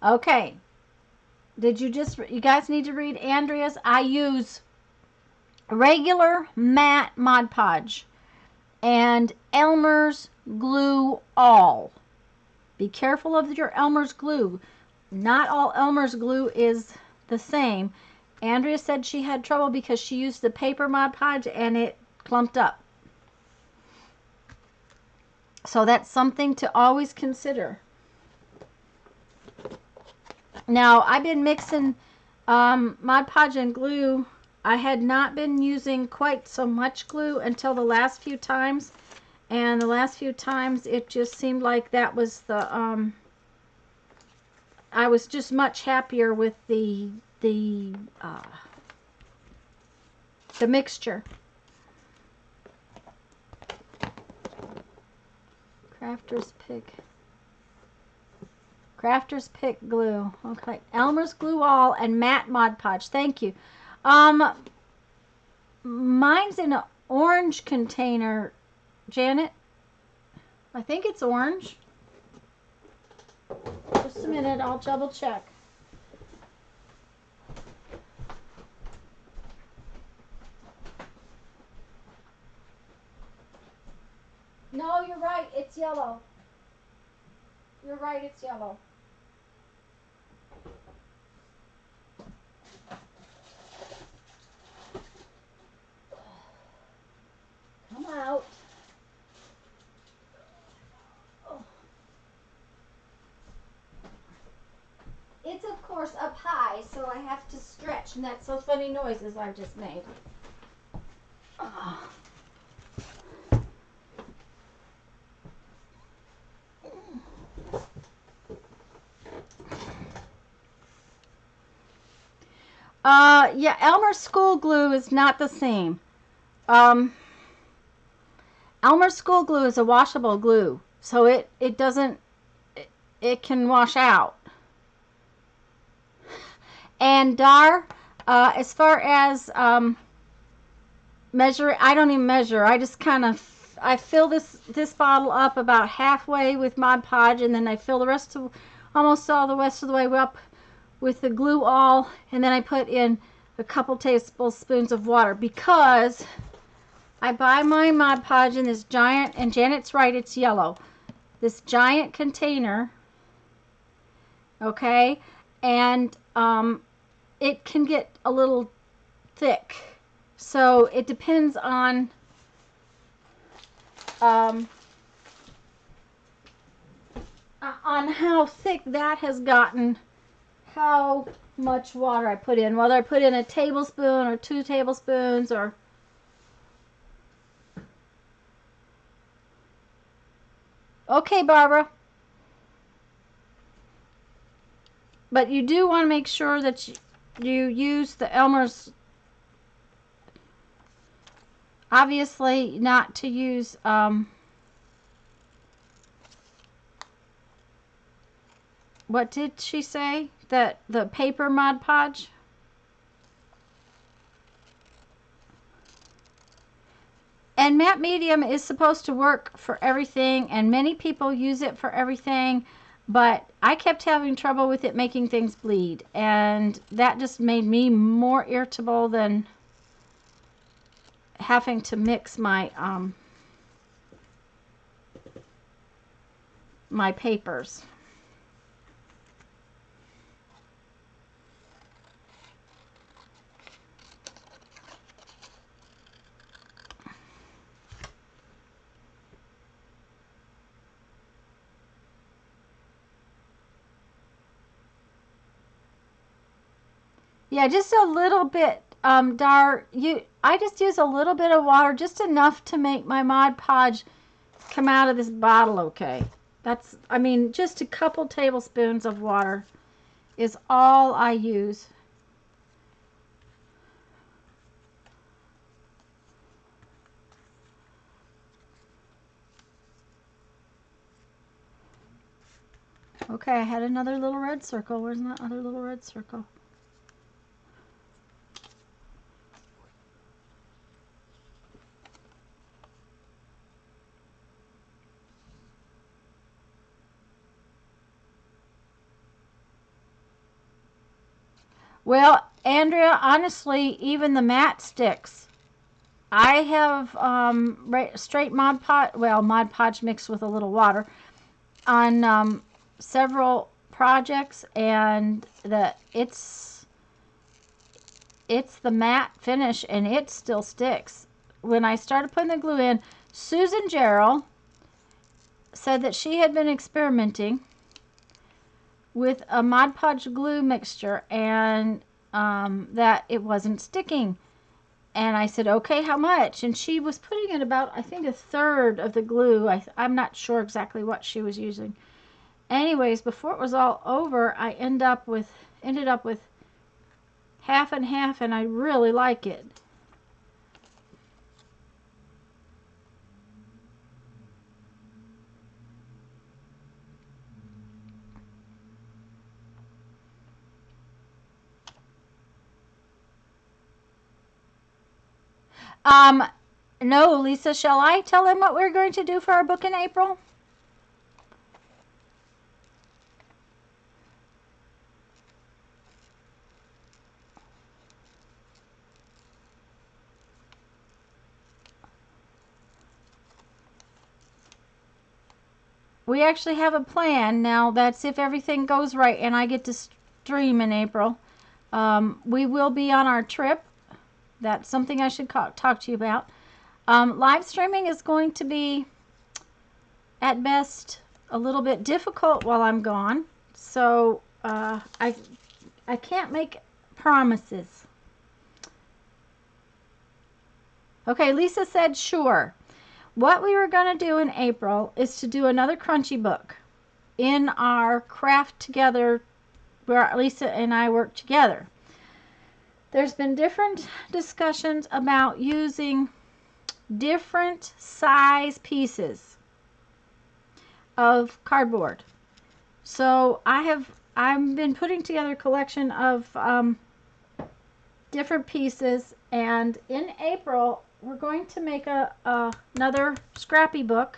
Okay. You guys need to read Andrea's. I use regular matte Mod Podge and Elmer's Glue All. Be careful of your Elmer's glue. Not all Elmer's glue is the same. Andrea said she had trouble because she used the paper Mod Podge and it clumped up. So that's something to always consider. Now, I've been mixing Mod Podge and glue. I had not been using quite so much glue until the last few times. And the last few times, it just seemed like that was the I was just much happier with the mixture. Crafter's Pick glue. Okay. Elmer's Glue All and Matte Mod Podge. Thank you. Mine's in an orange container, Janet. I think it's orange. Just a minute, I'll double check. No, you're right, it's yellow. You're right, it's yellow. Come out. Oh. It's of course up high, so I have to stretch, and that's those funny noises I've just made. Oh. Yeah, Elmer's School Glue is not the same. Elmer's School Glue is a washable glue, so it doesn't, it can wash out. And as far as measure, I don't even measure. I just kind of, I fill this bottle up about halfway with Mod Podge, and then I fill the rest of, almost all the rest of the way up with the Glue All, and then I put in a couple tablespoons of water, because I buy my Mod Podge in this giant, and Janet's right, it's yellow, this giant container, okay, and it can get a little thick, so it depends on how thick that has gotten, how much water I put in, whether I put in a tablespoon or 2 tablespoons, or okay, Barbara. But you do want to make sure that you use the Elmer's, obviously not to use what did she say? That the paper Mod Podge? And matte medium is supposed to work for everything, and many people use it for everything, but I kept having trouble with it making things bleed, and that just made me more irritable than having to mix my my papers. Yeah, just a little bit, I just use a little bit of water, just enough to make my Mod Podge come out of this bottle okay. That's, I mean, just a couple tablespoons of water is all I use. Okay, I had another little red circle. Where's that other little red circle? Well, Andrea, honestly, even the matte sticks. I have straight Mod Podge, well, Mod Podge mixed with a little water on several projects, and it's the matte finish, and it still sticks. When I started putting the glue in, Susan Jarrell said that she had been experimenting with a Mod Podge glue mixture, and that it wasn't sticking. And I said, okay, how much? And she was putting in about, I think, 1/3 of the glue. I'm not sure exactly what she was using. Anyways, before it was all over, I ended up with half and half, and I really like it. Um, no, Lisa, shall I tell them what we're going to do for our book in April? We actually have a plan now. That's if everything goes right and I get to stream in April. We will be on our trip. That's something I should talk to you about. Live streaming is going to be, at best, a little bit difficult while I'm gone. So I can't make promises. Okay, Lisa said sure. What we were going to do in April is to do another crunchy book in our craft together where Lisa and I work together. There's been different discussions about using different size pieces of cardboard. So I've been putting together a collection of different pieces, and in April we're going to make another scrappy book.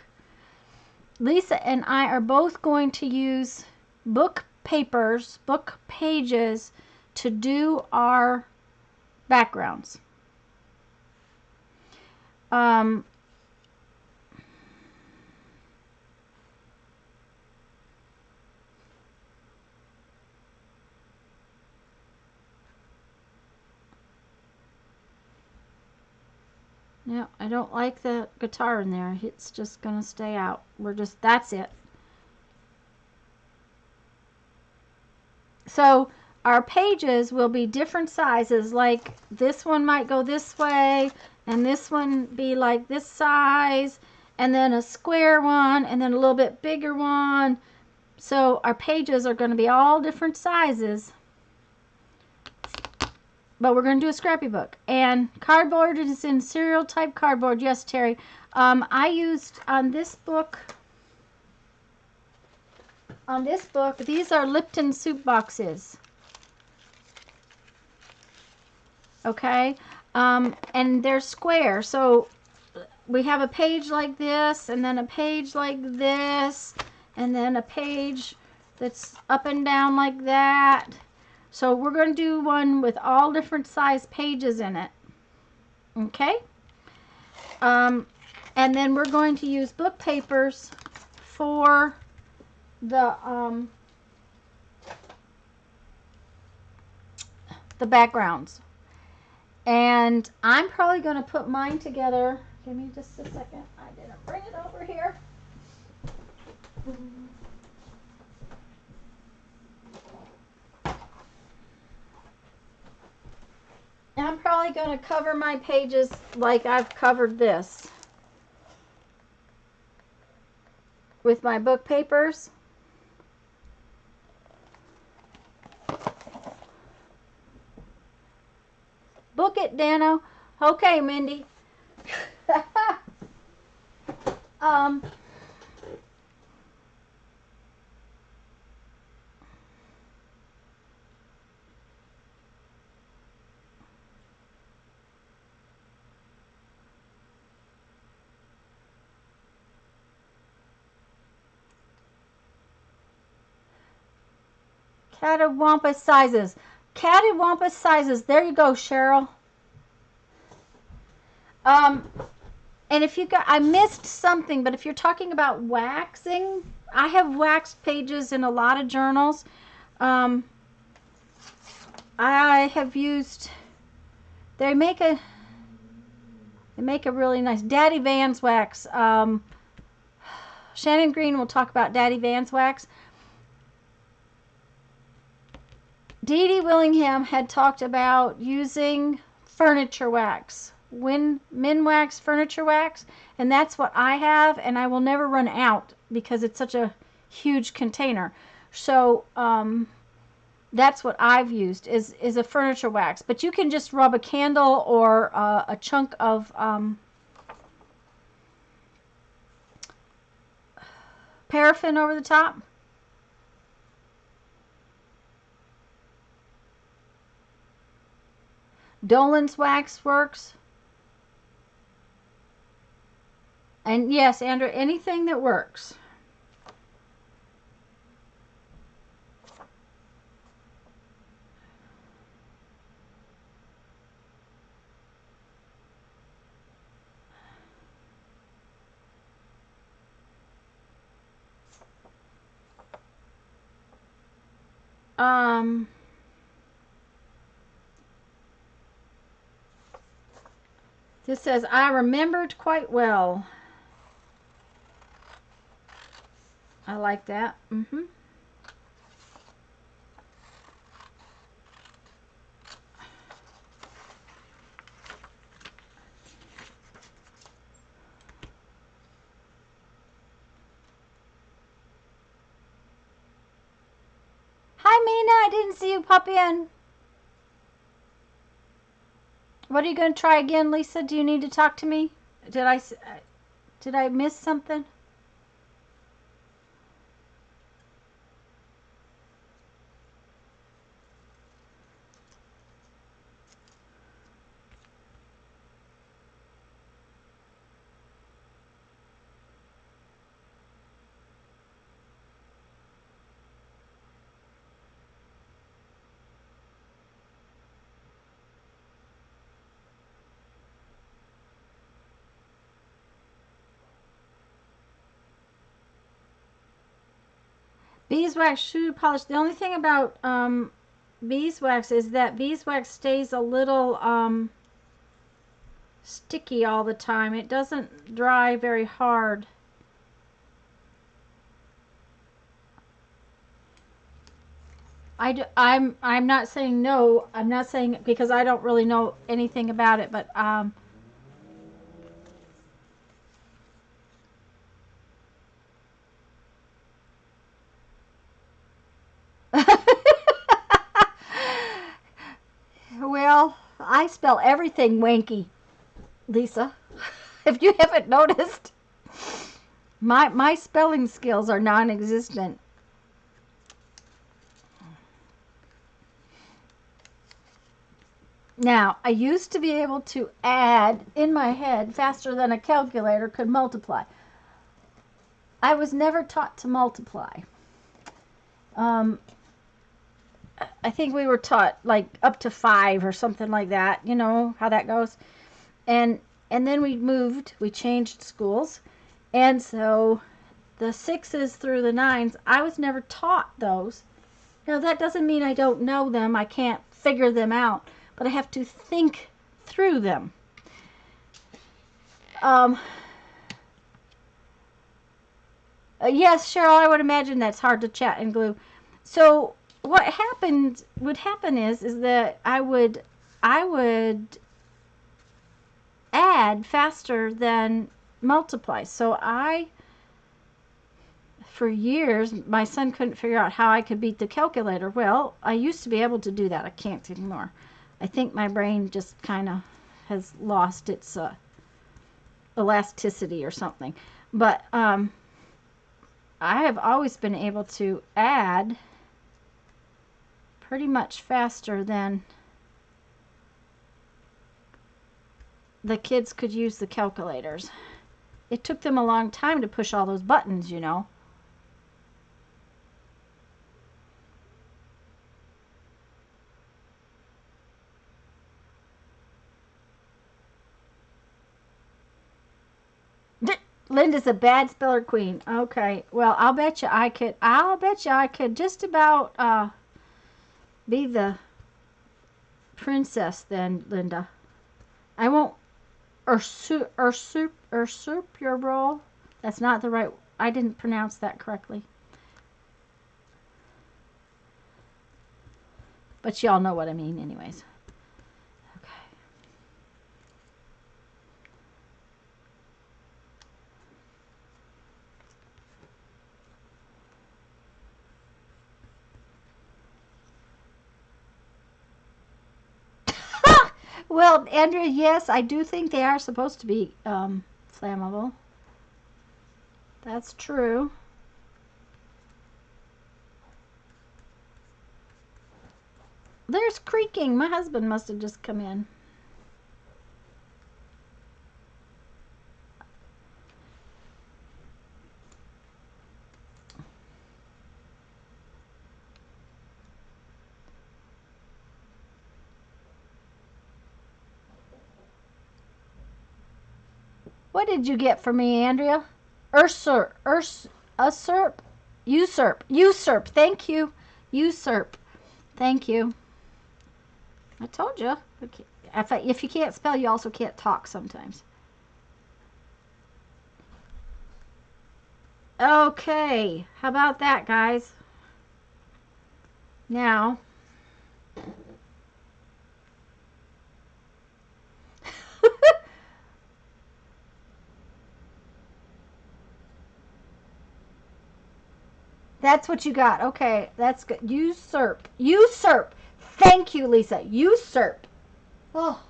Lisa and I are both going to use book papers, book pages to do our backgrounds. No, I don't like the guitar in there. It's just gonna stay out. That's it. So our pages will be different sizes. Like this one might go this way, and this one be like this size, and then a square one, and then a little bit bigger one. So our pages are going to be all different sizes. But we're going to do a scrappy book. And cardboard is in serial type cardboard. Yes, Terry. I used on this book, these are Lipton soup boxes. Okay. And they're square. So we have a page like this, and then a page like this, and then a page that's up and down like that. So we're going to do one with all different size pages in it. Okay? And then we're going to use book papers for the backgrounds. And I'm probably going to put mine together. Give me just a second. I didn't bring it over here. I'm probably going to cover my pages like I've covered this with my book papers. Book it, Dano. Okay, Mindy. Catawampus sizes. Catawampus sizes. There you go, Cheryl. And if you got, I missed something, but if you're talking about waxing, I have waxed pages in a lot of journals. I have used, they make a really nice Daddy Van's wax. Shannon Green will talk about Daddy Van's wax. Dee Dee Willingham had talked about using furniture wax, Minwax furniture wax, and that's what I have, and I will never run out because it's such a huge container. So that's what I've used is a furniture wax. But you can just rub a candle or a chunk of paraffin over the top. Dolan's wax works. And yes, Andrew, anything that works. This says, I remembered quite well. I like that. Hi, Mina. I didn't see you pop in. What are you going to try again, Lisa? Do you need to talk to me? Did I miss something? Beeswax shoe polish. The only thing about beeswax is that beeswax stays a little sticky all the time. It doesn't dry very hard. I'm not saying no. I'm not saying because I don't really know anything about it, but well, I spell everything wanky, Lisa. If you haven't noticed, my spelling skills are non-existent. Now, I used to be able to add in my head faster than a calculator could multiply. I was never taught to multiply. I think we were taught like up to 5 or something like that. You know how that goes. And then we changed schools. And so the 6s through the 9s, I was never taught those. Now that doesn't mean I don't know them. I can't figure them out, but I have to think through them. Yes, Cheryl, I would imagine that's hard to chat and glue. So what would happen is that I would add faster than multiply. So for years, my son couldn't figure out how I could beat the calculator. Well, I used to be able to do that. I can't anymore. I think my brain just kind of has lost its elasticity or something. But I have always been able to add pretty much faster than the kids could use the calculators. It took them a long time to push all those buttons, you know. Linda's a bad speller queen. Okay, well, I'll bet you I could just about be the princess then, Linda. I won't usurp your role. That's not the right. I didn't pronounce that correctly. But y'all know what I mean, anyways. Okay. Well, Andrea, yes, I do think they are supposed to be flammable. That's true. There's creaking. My husband must have just come in. What did you get for me, Andrea? Usurp, usurp. Thank you, usurp. Thank you. I told you. If you can't spell, you also can't talk sometimes. Okay, how about that, guys? Now, that's what you got. Okay, that's good. Usurp. Usurp. Thank you, Lisa. Usurp. Oh.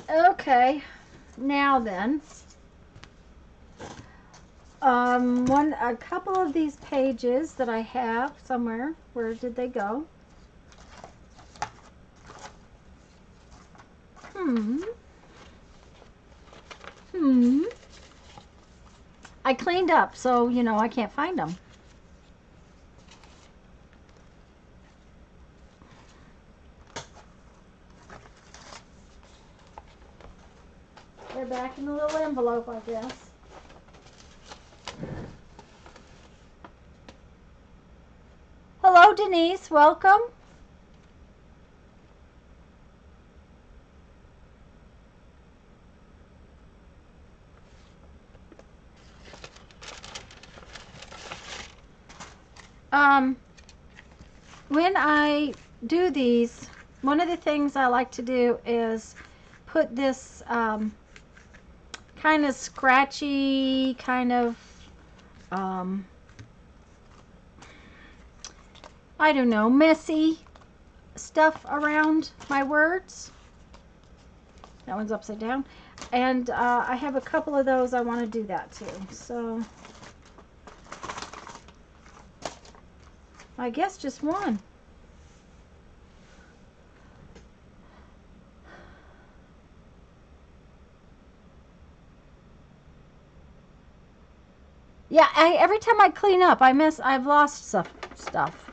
Okay. Now then. A couple of these pages that I have somewhere. Where did they go? I cleaned up, so, you know, I can't find them. They're back in the little envelope, I guess. Hello, Denise. Welcome. When I do these, one of the things I like to do is put this kind of scratchy, kind of, I don't know, messy stuff around my words. That one's upside down. And I have a couple of those I want to do that too. So I guess just one. Yeah, every time I clean up, I've lost stuff.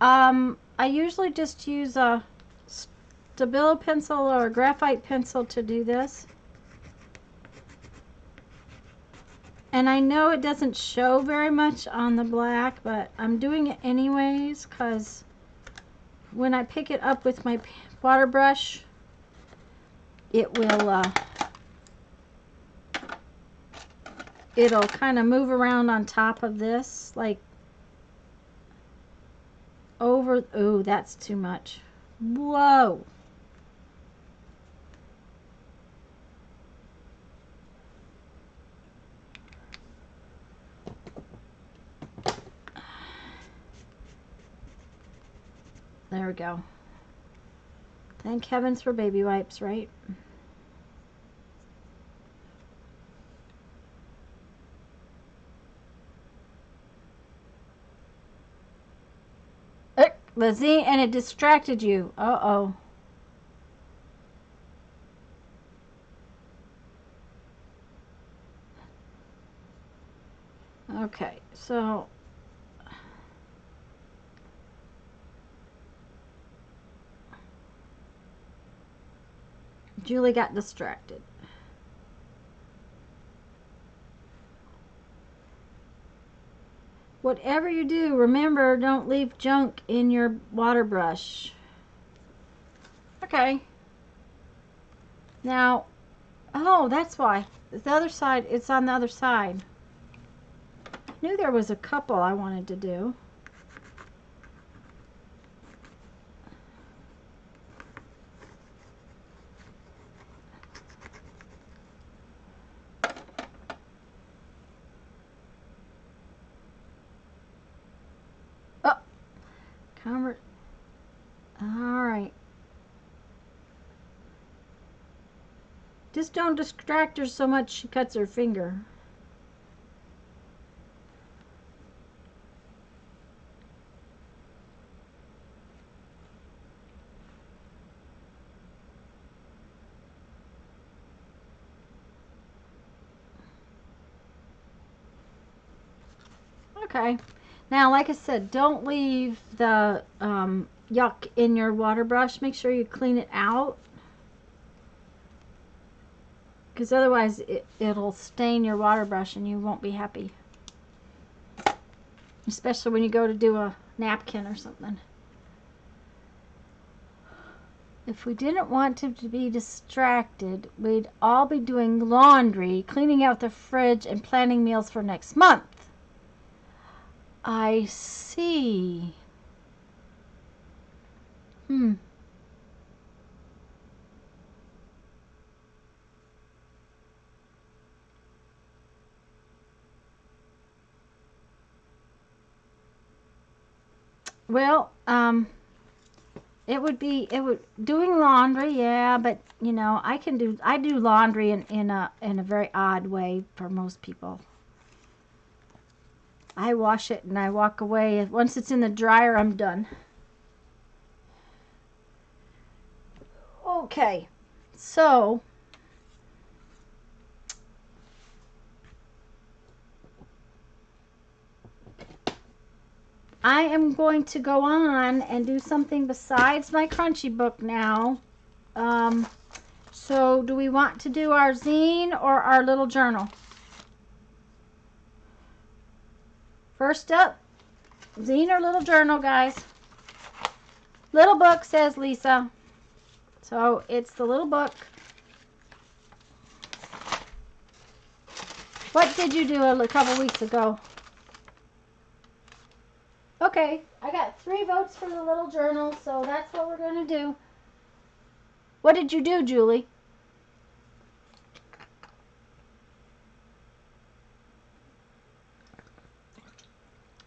I usually just use a Stabilo pencil or a graphite pencil to do this. And I know it doesn't show very much on the black, but I'm doing it anyways because when I pick it up with my water brush, it will, it'll kind of move around on top of this, like over, oh, that's too much. Whoa. There we go. Thank heavens for baby wipes, right? The zine, and it distracted you. Uh-oh. Okay, so Julie got distracted. Whatever you do, remember, don't leave junk in your water brush. Okay. Now, oh, that's why. The other side, it's on the other side. I knew there was a couple I wanted to do. All right. Just don't distract her so much she cuts her finger. Okay. Now, like I said, don't leave the yuck in your water brush. Make sure you clean it out, because otherwise it'll stain your water brush and you won't be happy. Especially when you go to do a napkin or something. If we didn't want to be distracted, we'd all be doing laundry, cleaning out the fridge, and planning meals for next month. I see. Well, doing laundry, yeah, but you know, I do laundry in a very odd way for most people. I wash it and I walk away. Once it's in the dryer, I'm done. Okay, so I am going to go on and do something besides my crunchy book now. So do we want to do our zine or our little journal? First up, zine or little journal, guys? Little book, says Lisa. So it's the little book. What did you do a couple weeks ago? Okay, I got 3 votes for the little journal, so that's what we're going to do. What did you do, Julie?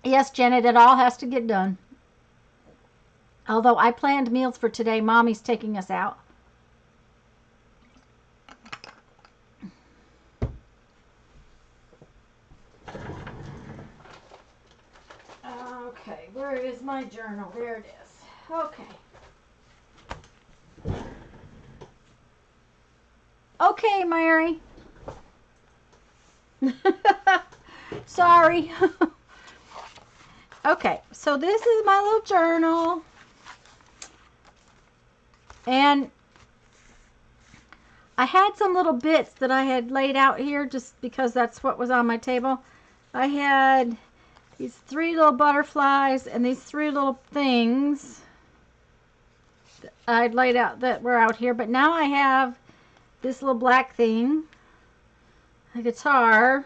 Yes, Janet, it all has to get done. Although I planned meals for today, Mommy's taking us out. Okay, where is my journal? There it is. Okay. Okay, Mary. Sorry. Okay, so this is my little journal. And I had some little bits that I had laid out here just because that's what was on my table. I had these 3 little butterflies and these 3 little things that I'd laid out that were out here. But now I have this little black thing, a guitar,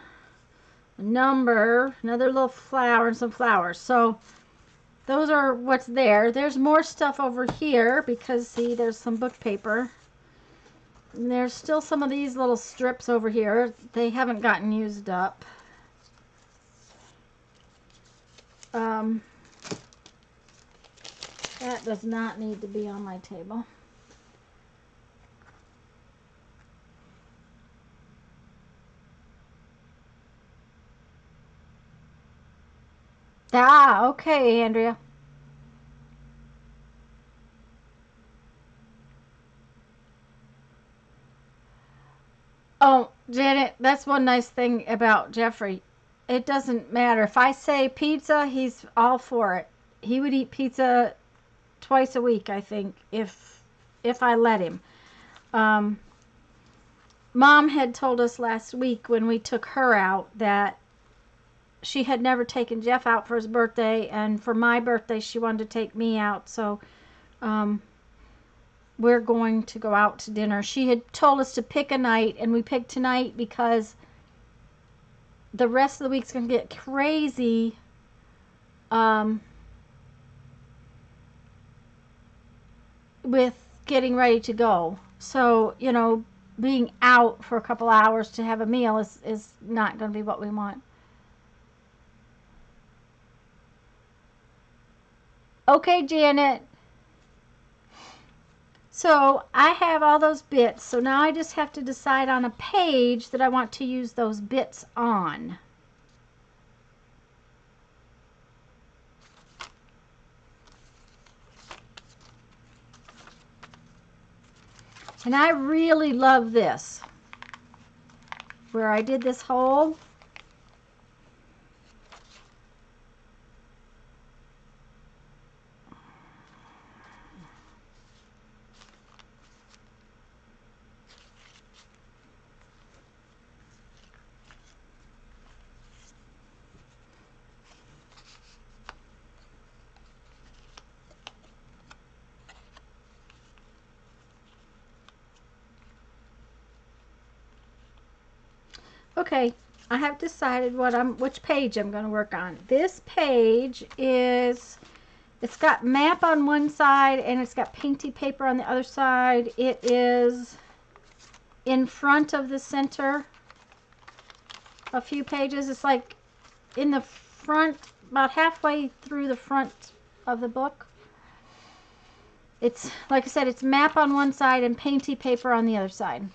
a number, another little flower, and some flowers. So those are what's there. There's more stuff over here because, see, there's some book paper. And there's still some of these little strips over here. They haven't gotten used up. That does not need to be on my table. Ah, okay, Andrea. Oh, Janet, that's one nice thing about Jeffrey. It doesn't matter. If I say pizza, he's all for it. He would eat pizza twice a week, I think, if I let him. Mom had told us last week when we took her out that she had never taken Jeff out for his birthday, and for my birthday she wanted to take me out, so we're going to go out to dinner. She had told us to pick a night, and we picked tonight because the rest of the week's going to get crazy. With getting ready to go. So, you know, being out for a couple hours to have a meal is not going to be what we want. Okay, Janet. So I have all those bits. So now I just have to decide on a page that I want to use those bits on. And I really love this, where I did this hole. Okay, I have decided which page I'm going to work on. This page is, it's got map on one side and it's got painty paper on the other side. It is in front of the center a few pages. It's like in the front, about halfway through the front of the book. It's, like I said, it's map on one side and painty paper on the other side.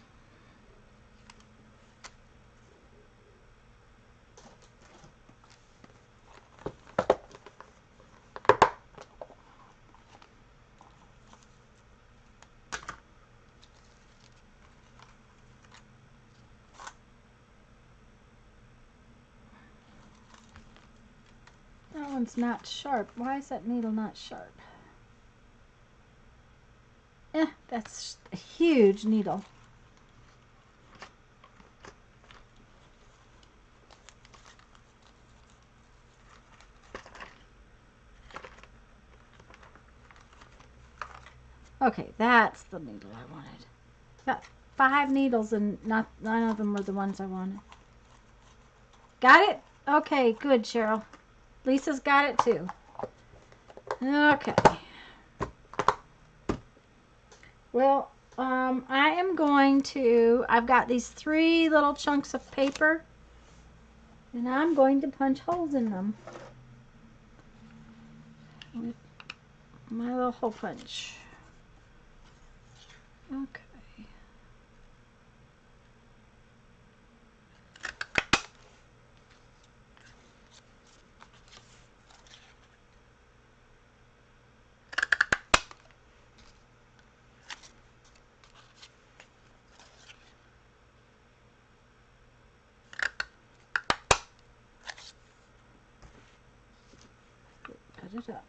That one's not sharp. Why is that needle not sharp? That's a huge needle. Okay, that's the needle I wanted. Got 5 needles and none of them were the ones I wanted. Got it? Okay, good, Cheryl. Lisa's got it too. Okay. Well, I am going to, I've got these 3 little chunks of paper and I'm going to punch holes in them with my little hole punch. Okay. Cut it up.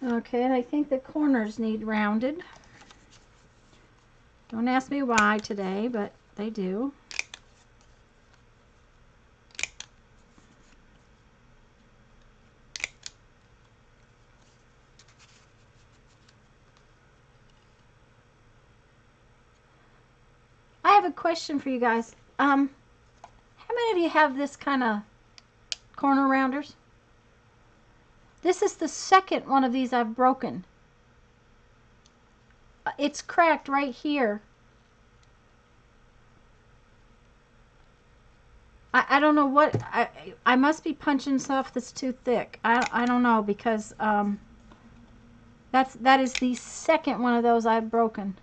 Okay, and I think the corners need rounded. Don't ask me why today, but they do. I have a question for you guys. How many of you have this kind of corner rounders? This is the second one of these I've broken. It's cracked right here. I don't know what, I must be punching stuff that's too thick. I don't know, because that is the second one of those I've broken.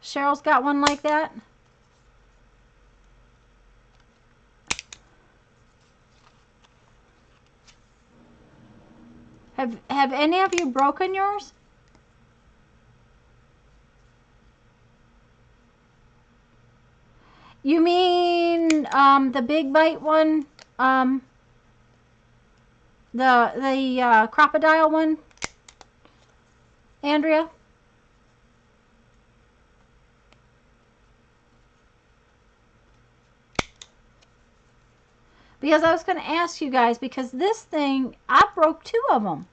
Cheryl's got one like that. Have any of you broken yours? You mean the big bite one? The crocodile one? Andrea? Because I was going to ask you guys, because this thing, I broke 2 of them.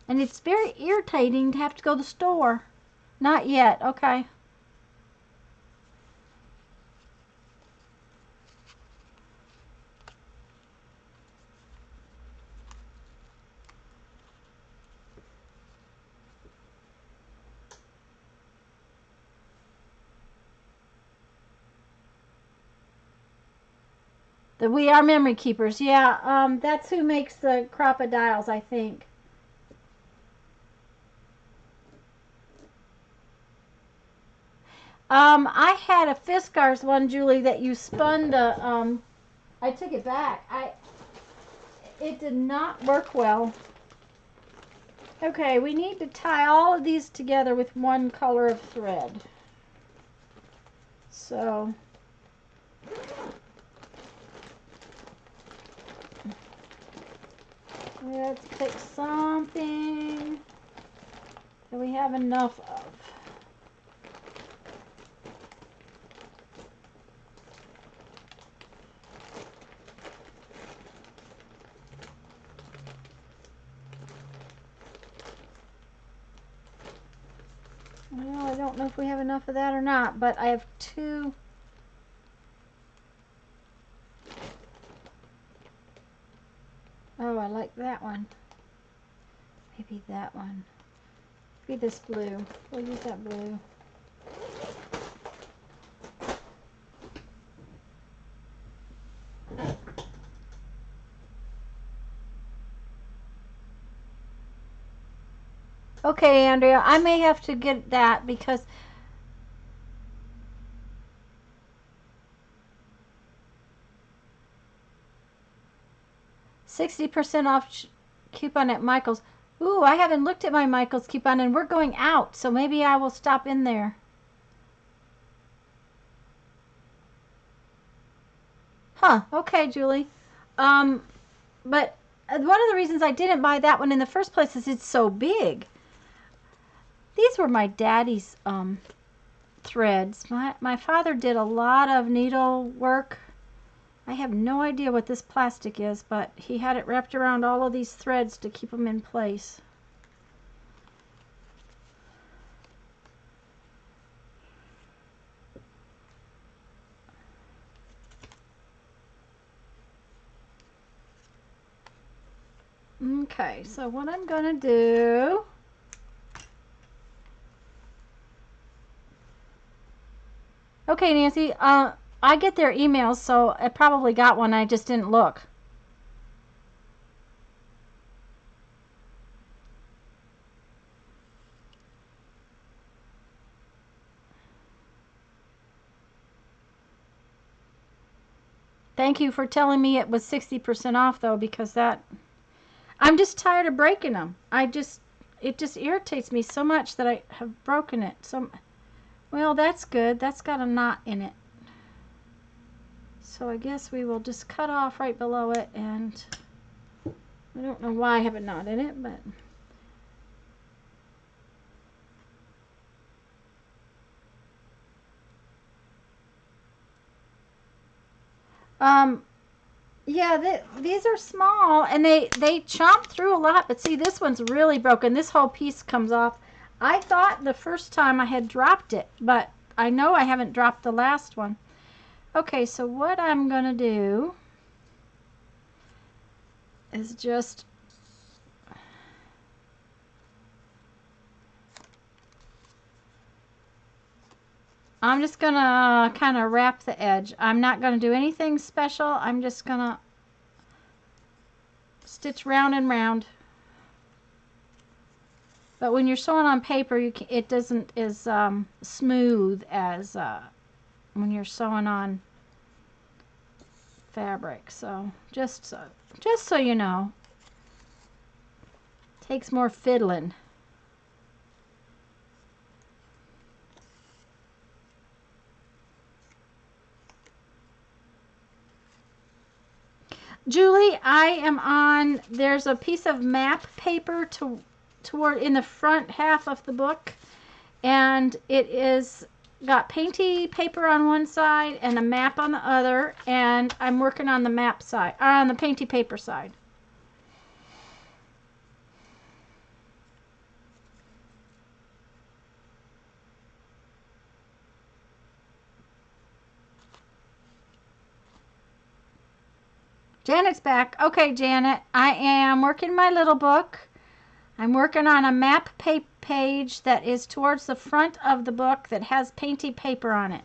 And it's very irritating to have to go to the store. Not yet, okay. The We Are Memory Keepers. Yeah, that's who makes the crocodiles, I think. I had a Fiskars one, Julie, that you spun the, I took it back. It did not work well. Okay, we need to tie all of these together with one color of thread. So, let's pick something that we have enough of. Well, I don't know if we have enough of that or not, but I have two. Oh, I like that one. Maybe that one. Maybe this blue. We'll use that blue. Okay, Andrea, I may have to get that because 60% off coupon at Michael's. Ooh, I haven't looked at my Michael's coupon, and we're going out, so maybe I will stop in there. Huh, okay, Julie. But one of the reasons I didn't buy that one in the first place is it's so big. These were my daddy's threads. My father did a lot of needle work. I have no idea what this plastic is, but he had it wrapped around all of these threads to keep them in place. Okay, so what I'm going to do... Okay, Nancy, I get their emails, so I probably got one. I just didn't look. Thank you for telling me it was 60% off, though, because that... I'm just tired of breaking them. It just irritates me so much that I have broken it. So, well, that's good. That's got a knot in it. So I guess we will just cut off right below it, and I don't know why I have a knot in it, but... Yeah, these are small, and they chomp through a lot, but see, this one's really broken. This whole piece comes off. I thought the first time I had dropped it, but I know I haven't dropped the last one. Okay, so what I'm going to do is just... I'm just going to kind of wrap the edge. I'm not going to do anything special. I'm just going to stitch round and round. But when you're sewing on paper, it doesn't as smooth as when you're sewing on fabric. So just so you know, takes more fiddling. Julie, I am on, there's a piece of map paper toward in the front half of the book, and it is got painty paper on one side and a map on the other, and I'm working on the map side, on the painty paper side. Janet's back. Okay, Janet, I am working my little book. I'm working on a map page that is towards the front of the book that has painty paper on it.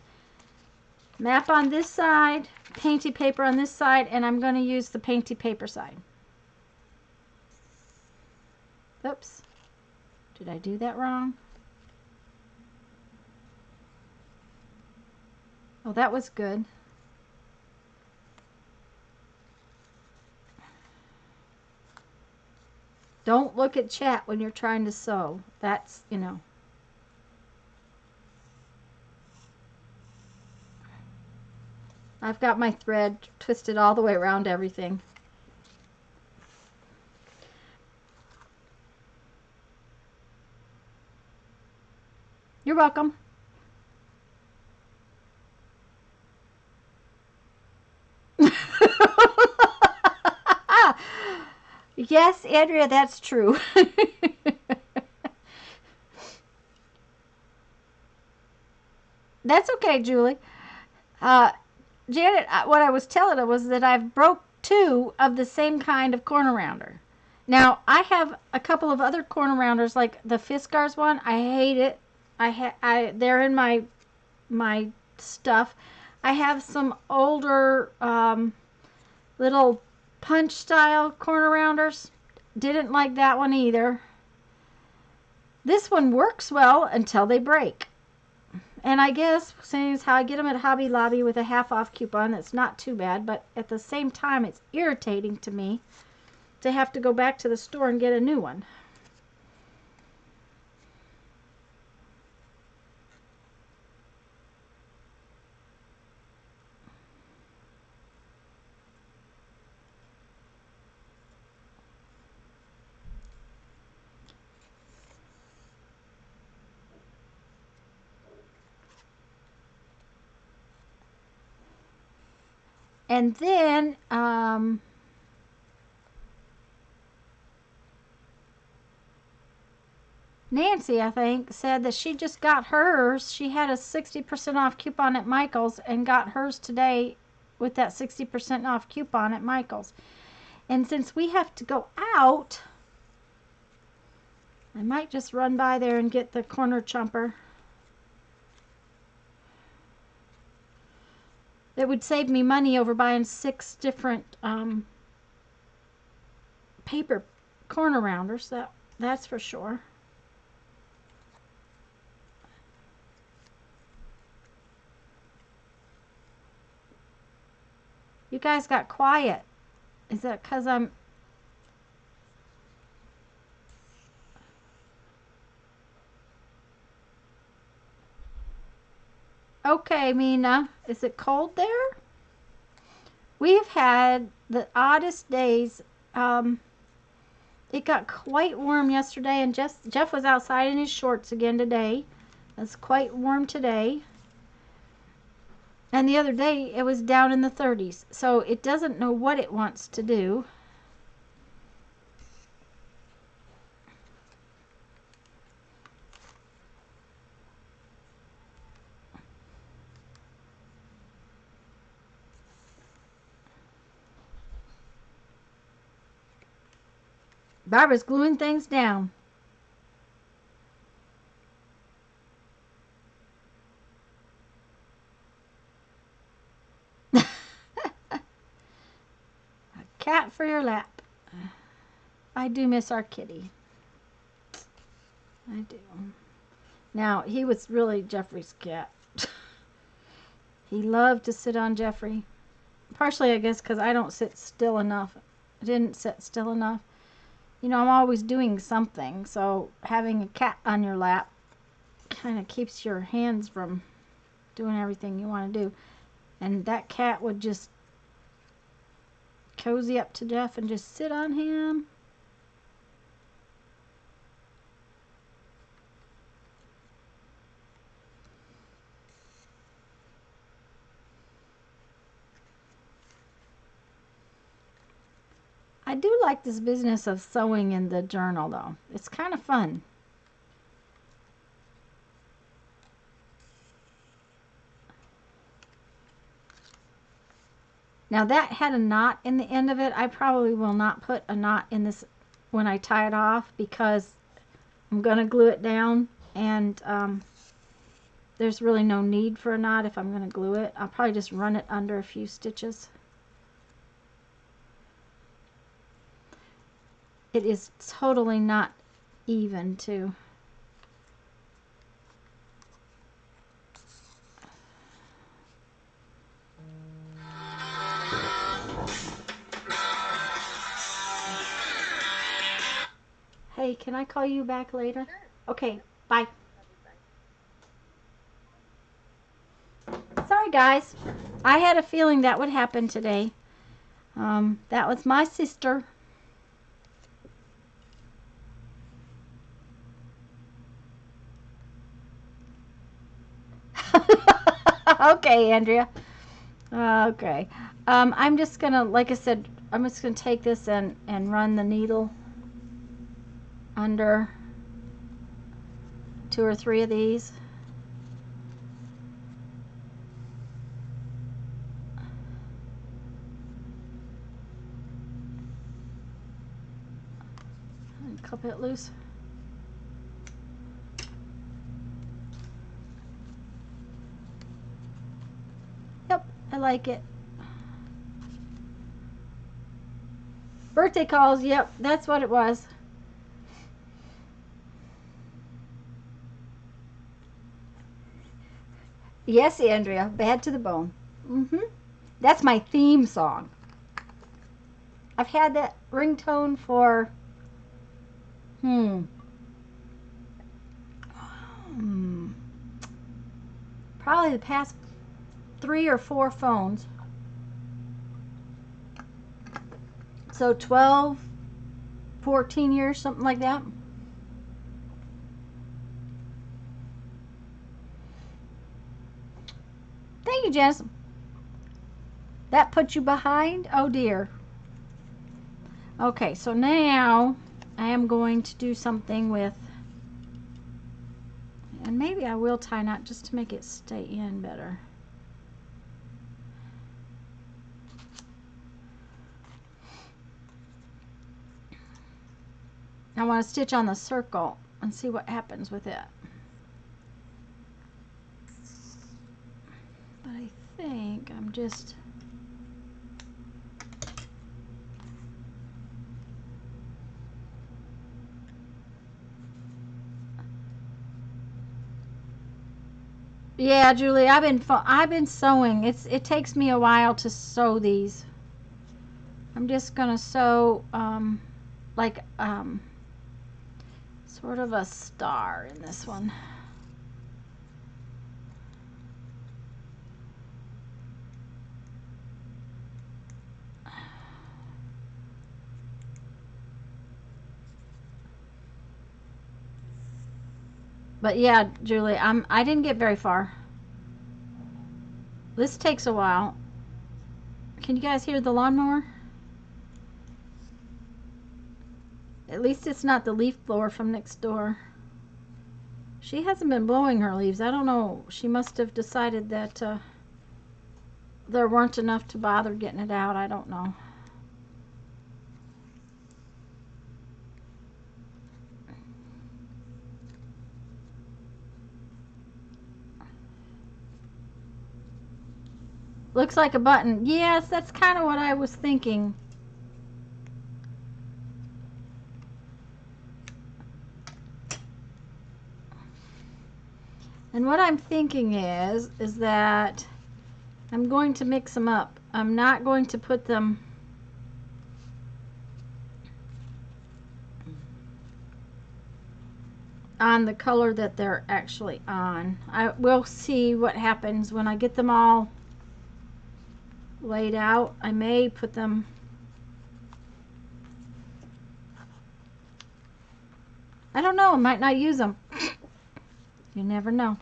Map on this side, painty paper on this side, and I'm going to use the painty paper side. Oops. Did I do that wrong? Oh, that was good. Don't look at chat when you're trying to sew. That's, you know. I've got my thread twisted all the way around everything. You're welcome. Yes, Andrea, that's true. That's okay, Julie. Janet, what I was telling her was that I've broke 2 of the same kind of corner rounder. Now, I have a couple of other corner rounders, like the Fiskars one. I hate it. They're in my stuff. I have some older little punch style corner rounders. Didn't like that one either. This one works well until they break. And I guess, seeing as how I get them at Hobby Lobby with a half-off coupon, that's not too bad. But at the same time, it's irritating to me to have to go back to the store and get a new one. And then, Nancy, I think, said that she just got hers. She had a 60% off coupon at Michael's and got hers today with that 60% off coupon at Michael's. And since we have to go out, I might just run by there and get the corner chomper. It would save me money over buying 6 different paper corner rounders. That's for sure. You guys got quiet. Is that because I'm... Okay, Mina. Is it cold there? We've had the oddest days. It got quite warm yesterday, and Jeff was outside in his shorts again today. It's quite warm today. And the other day, it was down in the 30s. So it doesn't know what it wants to do. Barbara's gluing things down. A cat for your lap. I do miss our kitty. I do. Now, he was really Jeffrey's cat. He loved to sit on Jeffrey. Partially, I guess, because I don't sit still enough. I didn't sit still enough. You know, I'm always doing something, so having a cat on your lap kind of keeps your hands from doing everything you want to do. And that cat would just cozy up to Jeff and just sit on him. I do like this business of sewing in the journal, though. It's kind of fun. Now that had a knot in the end of it. I probably will not put a knot in this when I tie it off because I'm going to glue it down, and there's really no need for a knot if I'm going to glue it. I'll probably just run it under a few stitches. It is totally not even too. Hey, can I call you back later? Sure. Okay, bye. Sorry guys, I had a feeling that would happen today. That was my sister. Okay, Andrea. Okay. I'm just gonna, like I said, I'm just gonna take this and run the needle under 2 or 3 of these. And clip it loose. Yep, I like it. Birthday calls, yep, that's what it was. Yes, Andrea, bad to the bone. That's my theme song. I've had that ringtone for probably the past 3 or 4 phones. So 12, 14 years, something like that. Thank you, Jess. That put you behind? Oh dear. Okay, so now I am going to do something with, and maybe I will tie knot just to make it stay in better. I want to stitch on the circle and see what happens with it. But I think I'm just... Yeah, Julie, I've been sewing. It takes me a while to sew these. I'm just gonna sew like sort of a star in this one. But yeah, Julie, I didn't get very far. This takes a while. Can you guys hear the lawnmower? At least it's not the leaf blower from next door. She hasn't been blowing her leaves. I don't know. She must have decided that there weren't enough to bother getting it out. I don't know. Looks like a button. Yes, that's kind of what I was thinking. And what I'm thinking is that I'm going to mix them up. I'm not going to put them on the color that they're actually on. I will see what happens when I get them all laid out. I may put them, I don't know, I might not use them. You never know.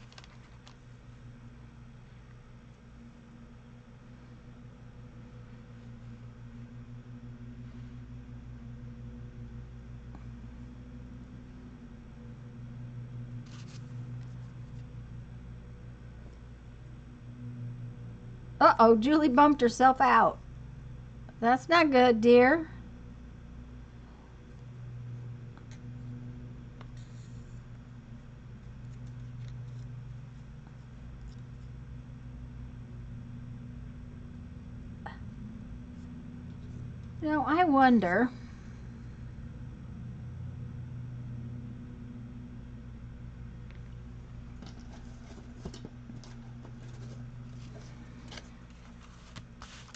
Uh-oh, Julie bumped herself out. That's not good, dear. You know, I wonder.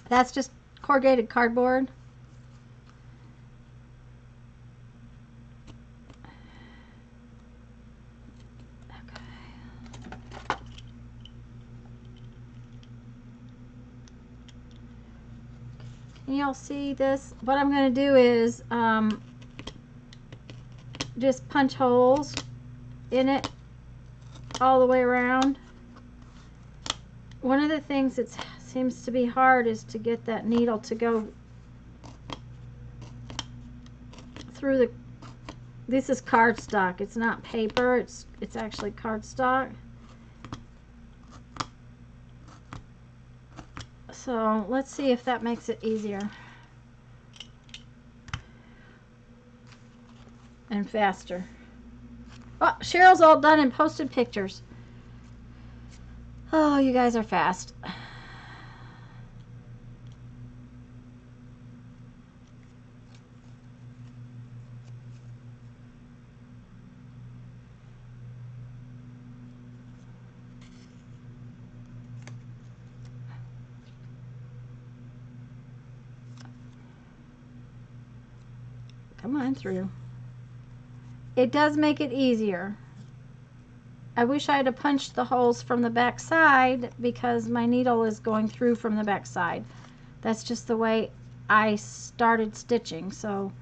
That's just corrugated cardboard. Can y'all see this? What I'm going to do is just punch holes in it all the way around. One of the things that seems to be hard is to get that needle to go through the, this is cardstock, it's not paper, it's actually cardstock. So let's see if that makes it easier and faster. Oh, Cheryl's all done and posted pictures. Oh, you guys are fast. Come on through. It does make it easier. I wish I had punched the holes from the back side because my needle is going through from the back side. That's just the way I started stitching. So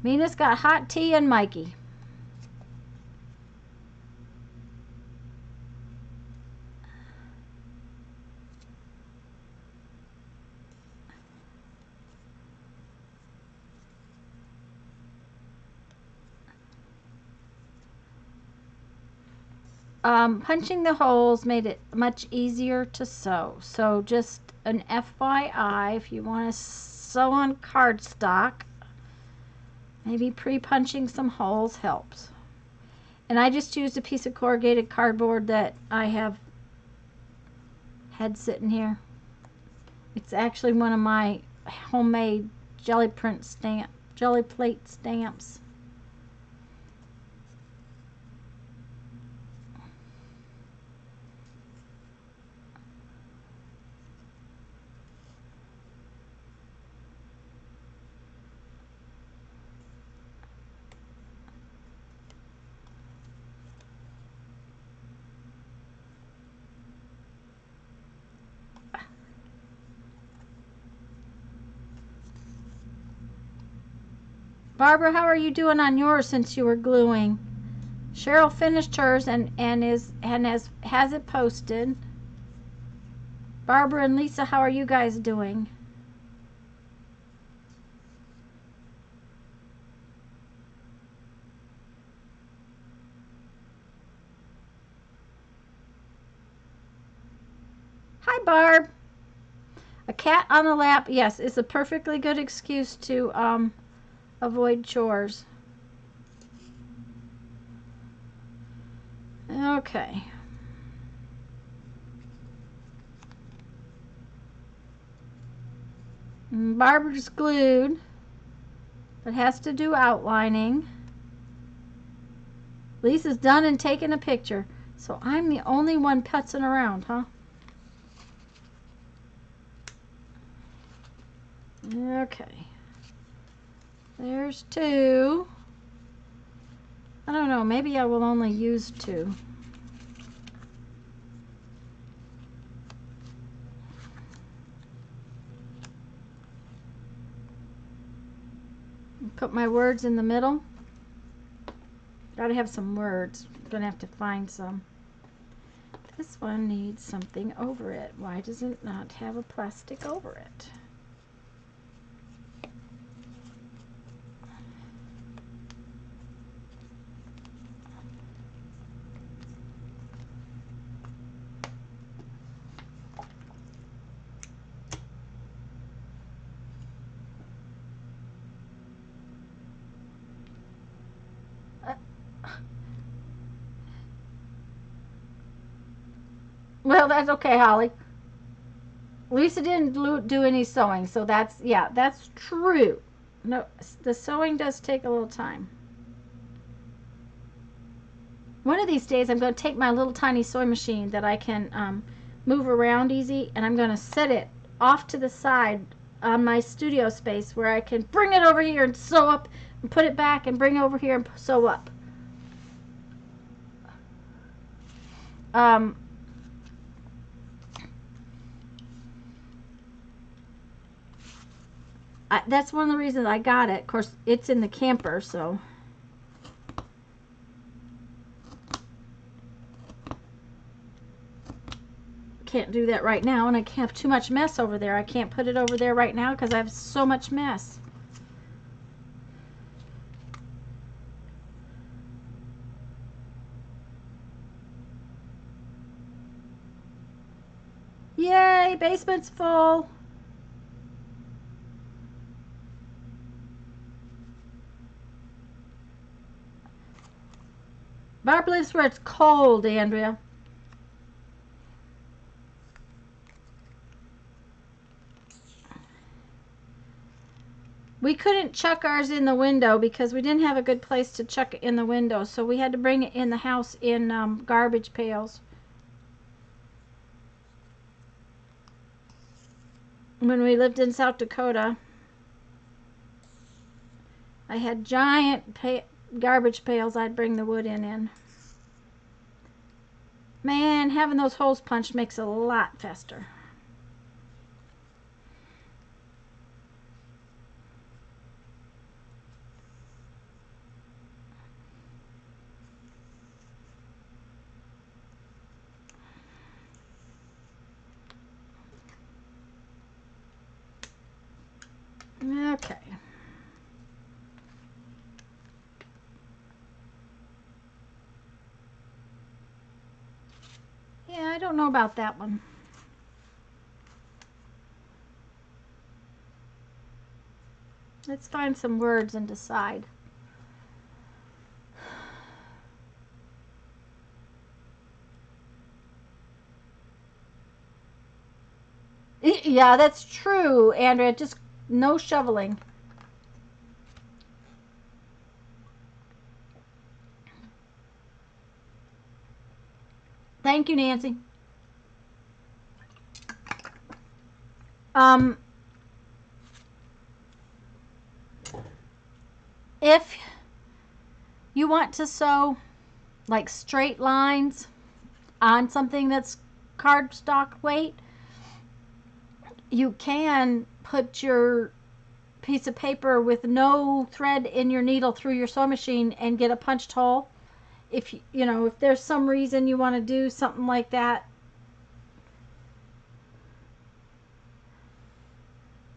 Mina's got hot tea and Mikey. Punching the holes made it much easier to sew. So just an FYI, if you want to sew on cardstock, maybe pre-punching some holes helps. And I just used a piece of corrugated cardboard that I had sitting here. It's actually one of my homemade jelly plate stamps. Barbara, how are you doing on yours since you were gluing? Cheryl finished hers and has it posted. Barbara and Lisa, how are you guys doing? Hi, Barb. A cat on the lap, yes, is a perfectly good excuse to avoid chores. Okay. Barbara's glued, but has to do outlining. Lisa's done and taken a picture, so I'm the only one putzing around, huh? Okay. There's two. I don't know, maybe I will only use two. Put my words in the middle. Gotta have some words. Gonna have to find some. This one needs something over it. Why does it not have a plastic over it? Uh, well, that's okay, Holly. Lisa didn't do any sewing, so that's, yeah, that's true. No, the sewing does take a little time. One of these days, I'm going to take my little tiny sewing machine that I can move around easy, and I'm going to set it off to the side on my studio space where I can bring it over here and sew up, and put it back and bring it over here and sew up. Um, that's one of the reasons I got it. Of course, it's in the camper, so. Can't do that right now, and I have too much mess over there. I can't put it over there right now because I have so much mess. Yay, basement's full. Barb lives where it's cold, Andrea. We couldn't chuck ours in the window because we didn't have a good place to chuck it in the window, so we had to bring it in the house in garbage pails. When we lived in South Dakota, I had giant garbage pails I'd bring the wood in. Man, having those holes punched makes it a lot faster. Okay. Yeah, I don't know about that one. Let's find some words and decide. Yeah, that's true, Andrea. Just no shoveling. Thank you, Nancy. Um, if you want to sew like straight lines on something that's cardstock weight, you can put your piece of paper with no thread in your needle through your sewing machine and get a punched hole. If you know, if there's some reason you want to do something like that.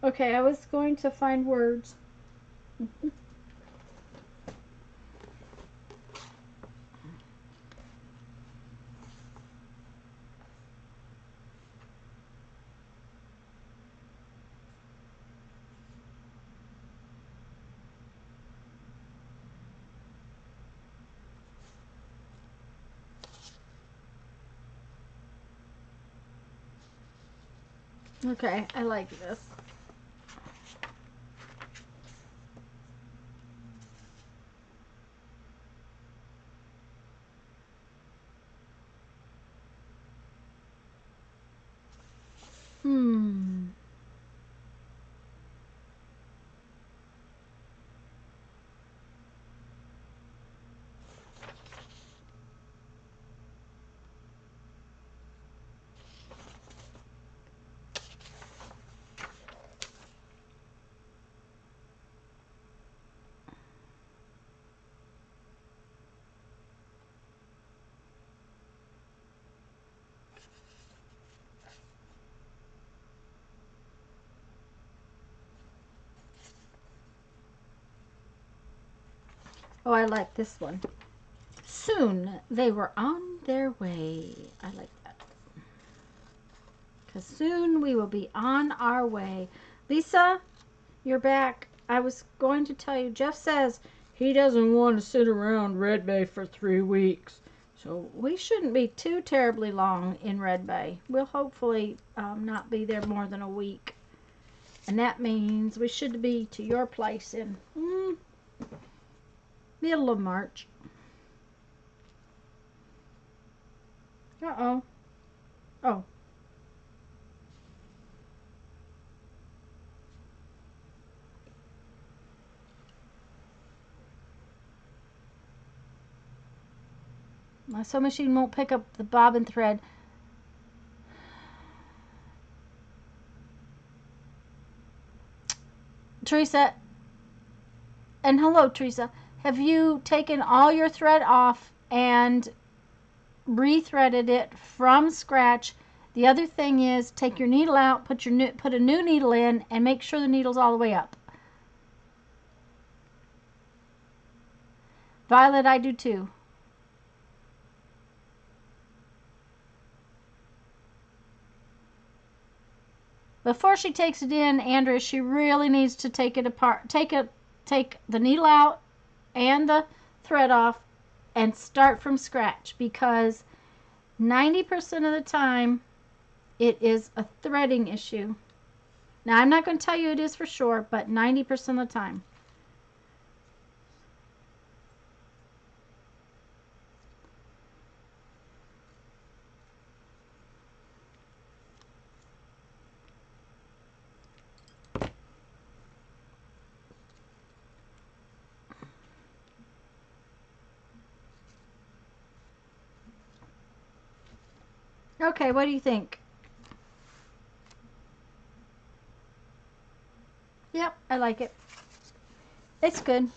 Okay, I was going to find words. Okay, I like this. Hmm. Oh, I like this one. Soon they were on their way. I like that. Because soon we will be on our way. Lisa, you're back. I was going to tell you, Jeff says he doesn't want to sit around Red Bay for 3 weeks. So we shouldn't be too terribly long in Red Bay. We'll hopefully not be there more than a week. And that means we should be to your place in middle of March. Uh-oh. Oh. My sewing machine won't pick up the bobbin thread. Teresa, and hello Teresa, have you taken all your thread off and rethreaded it from scratch? The other thing is take your needle out, put a new needle in, and make sure the needle's all the way up. Violet, I do too. Before she takes it in, Andrea, she really needs to take it apart. Take the needle out and the thread off and start from scratch, because 90% of the time it is a threading issue. Now, I'm not going to tell you it is for sure, but 90% of the time. Okay, what do you think? Yep, I like it. It's good.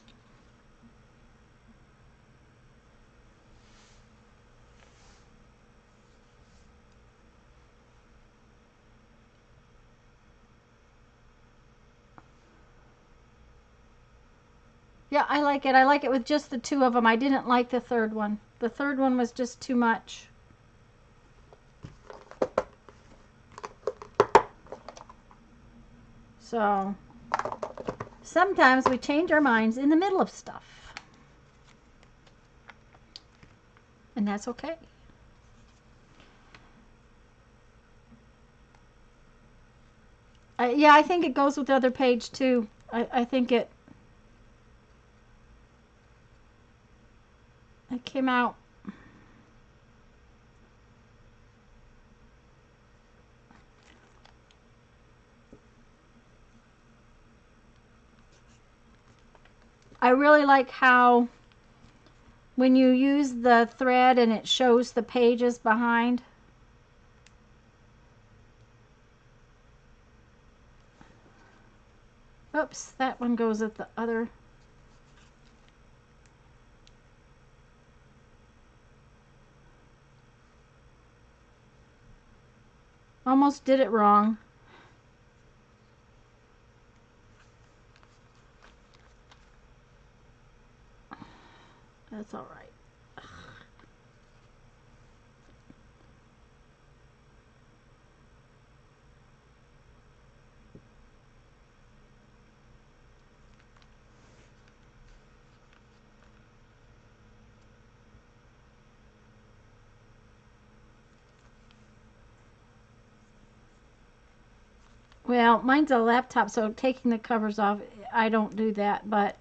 Yeah, I like it. I like it with just the two of them. I didn't like the third one. The third one was just too much. So, sometimes we change our minds in the middle of stuff. And that's okay. Yeah, I think it goes with the other page too. I think it came out. I really like how when you use the thread and it shows the pages behind. Oops, that one goes at the other. Almost did it wrong. That's all right. Well, mine's a laptop, so taking the covers off, I don't do that. But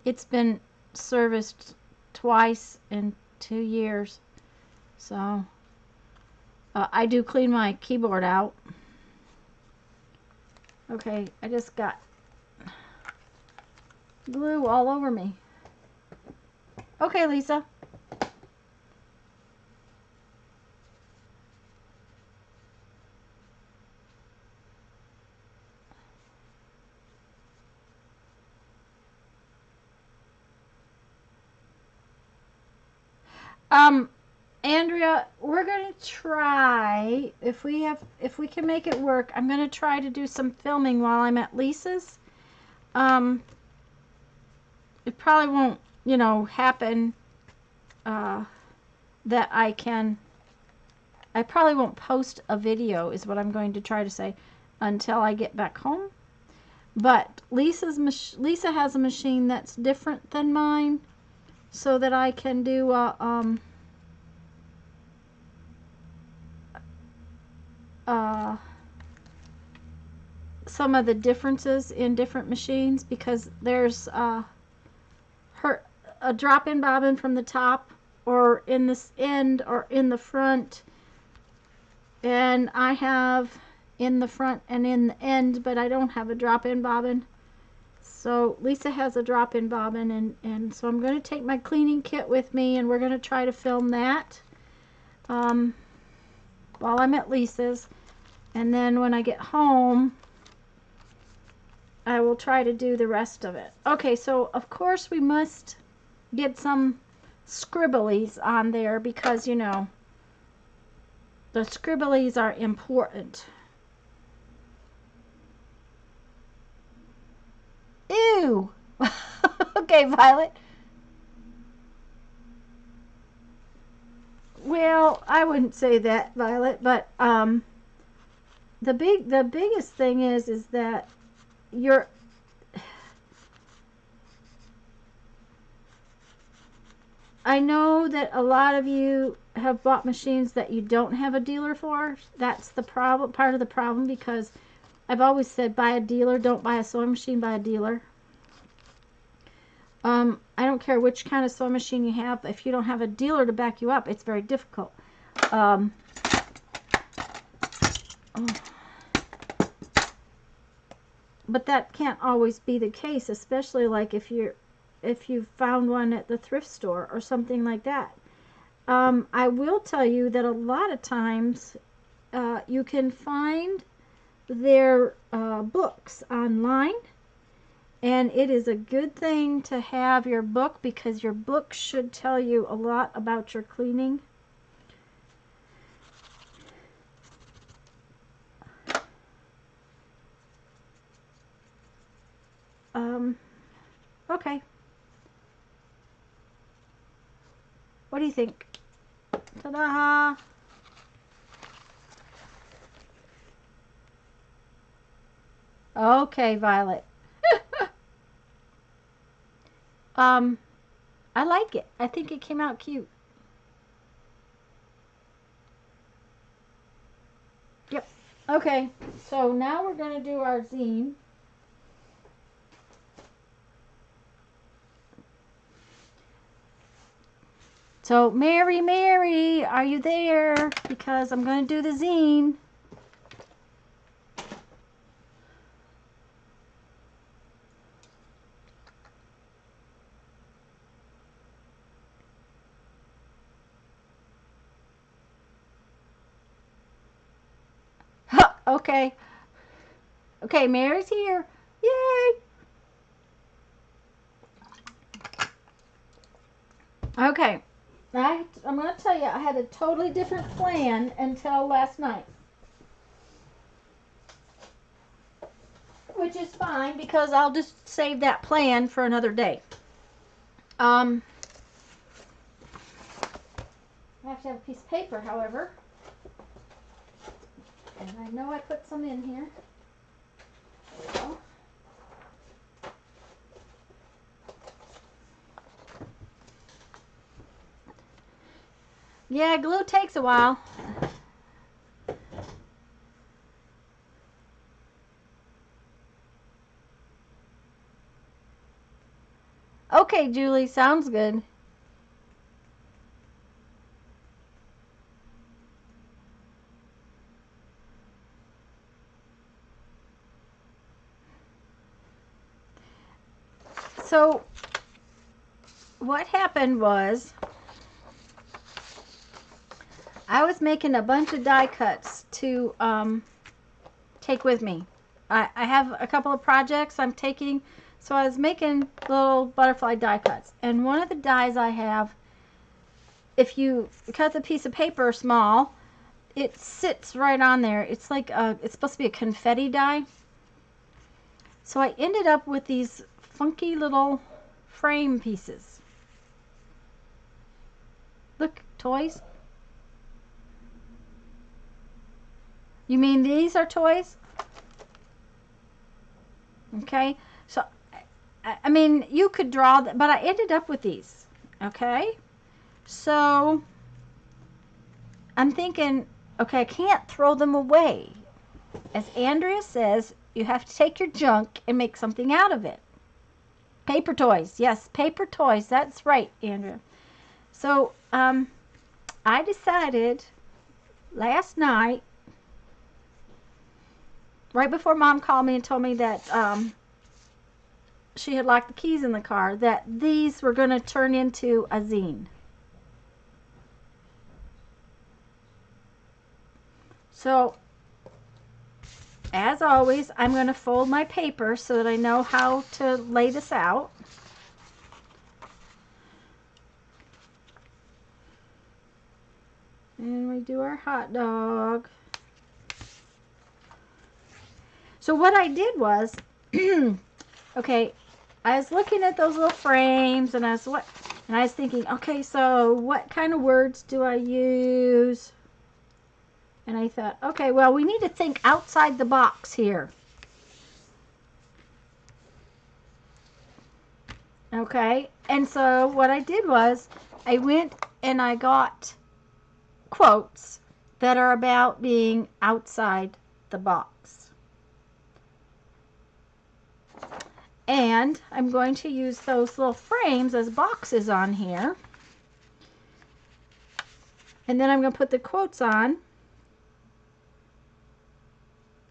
it's been serviced twice in 2 years. So I do clean my keyboard out. Okay, I just got glue all over me. Okay, Lisa. Andrea, we're going to try, if we can make it work, I'm going to try to do some filming while I'm at Lisa's. It probably won't, happen that I probably won't post a video, is what I'm going to try to say, until I get back home. But Lisa has a machine that's different than mine, so that I can do some of the differences in different machines, because there's a drop-in bobbin from the top or in this end or in the front, and I have in the front and in the end, but I don't have a drop-in bobbin. So Lisa has a drop-in bobbin, and so I'm going to take my cleaning kit with me, and we're going to try to film that while I'm at Lisa's, and then when I get home I will try to do the rest of it. Okay, so of course we must get some scribblies on there, because you know the scribblies are important. Ew. Okay, Violet. Well, I wouldn't say that, Violet, but the biggest thing is that you're I know that a lot of you have bought machines that you don't have a dealer for. That's the problem, part of the problem, because I've always said buy a dealer, don't buy a sewing machine, buy a dealer. I don't care which kind of sewing machine you have. If you don't have a dealer to back you up, it's very difficult. But that can't always be the case, especially like if you found one at the thrift store or something like that. I will tell you that a lot of times you can find their books online, and it is a good thing to have your book, because your book should tell you a lot about your cleaning. Okay. What do you think? Ta-da! Okay, Violet. I like it. I think it came out cute. Yep. Okay, so now we're going to do our zine. So, Mary, are you there? Because I'm going to do the zine. Okay. Okay, Mary's here. Yay! Okay. I'm going to tell you, I had a totally different plan until last night. Which is fine, because I'll just save that plan for another day. I have to have a piece of paper, however. And I know I put some in here. There we go. Yeah, glue takes a while. Okay, Julie, sounds good. So, what happened was, I was making a bunch of die cuts to take with me. I have a couple of projects I'm taking, so I was making little butterfly die cuts. And one of the dies I have, if you cut the piece of paper small, it sits right on there. It's like it's supposed to be a confetti die. So I ended up with these funky little frame pieces. Look, toys. You mean these are toys? Okay, so I mean, you could draw, but I ended up with these. Okay, so I'm thinking, okay, I can't throw them away. As Andrea says, you have to take your junk and make something out of it. Paper toys. Yes, paper toys. That's right, Andrea. So I decided last night, right before Mom called me and told me that she had locked the keys in the car, that these were going to turn into a zine. So, as always, I'm going to fold my paper so that I know how to lay this out. And we do our hot dog. So what I did was, okay, I was looking at those little frames and I was thinking, okay, so what kind of words do I use? And I thought, okay, well, we need to think outside the box here. Okay, and so what I did was I went and I got quotes that are about being outside the box. And I'm going to use those little frames as boxes on here. And then I'm going to put the quotes on,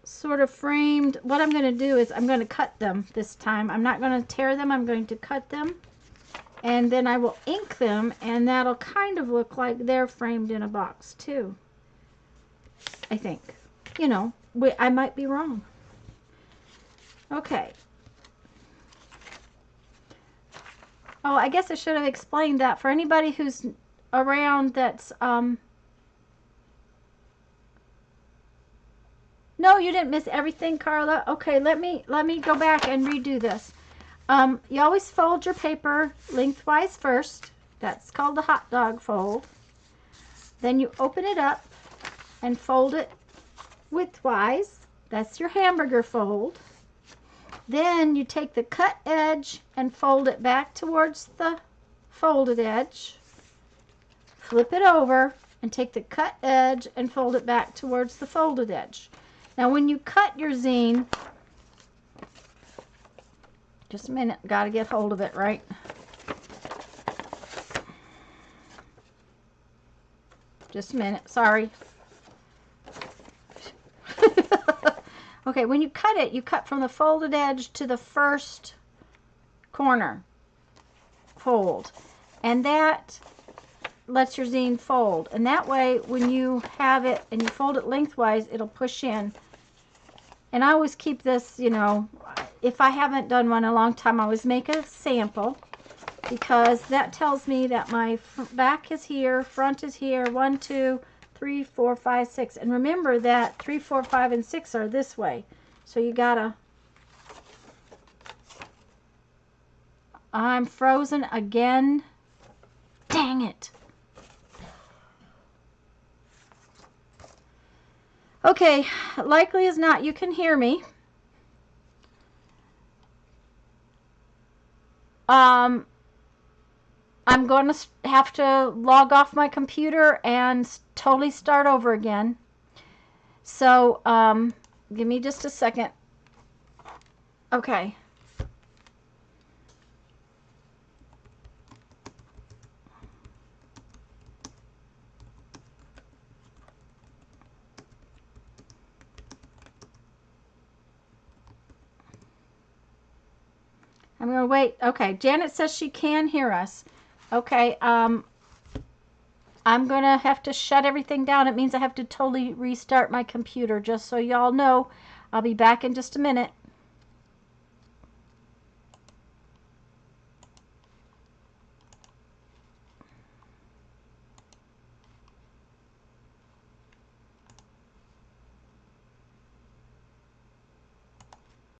sort of framed. What I'm going to do is I'm going to cut them this time. I'm not going to tear them. I'm going to cut them. And then I will ink them, and that'll kind of look like they're framed in a box too. I think. You know, I might be wrong. Okay. Oh, I guess I should have explained that for anybody who's around that's No, you didn't miss everything, Carla. Okay, let me go back and redo this. You always fold your paper lengthwise first. That's called the hot dog fold. Then you open it up and fold it widthwise. That's your hamburger fold. Then you take the cut edge and fold it back towards the folded edge. Flip it over and take the cut edge and fold it back towards the folded edge. Now when you cut your zine, just a minute, got to get hold of it, right? Just a minute, sorry. Okay, when you cut it, you cut from the folded edge to the first corner fold. And that lets your zine fold. And that way, when you have it and you fold it lengthwise, it'll push in. And I always keep this, you know, if I haven't done one in a long time, I always make a sample, because that tells me that my back is here, front is here, 1, 2, 3, 4, 5, 6. And remember that 3, 4, 5, and 6 are this way. So you gotta... I'm frozen again. Dang it. Okay, likely as not you can hear me. I'm going to have to log off my computer and totally start over again. So, give me just a second. Okay. I'm going to wait. Okay, Janet says she can hear us. Okay, I'm going to have to shut everything down. It means I have to totally restart my computer, just so y'all know. I'll be back in just a minute.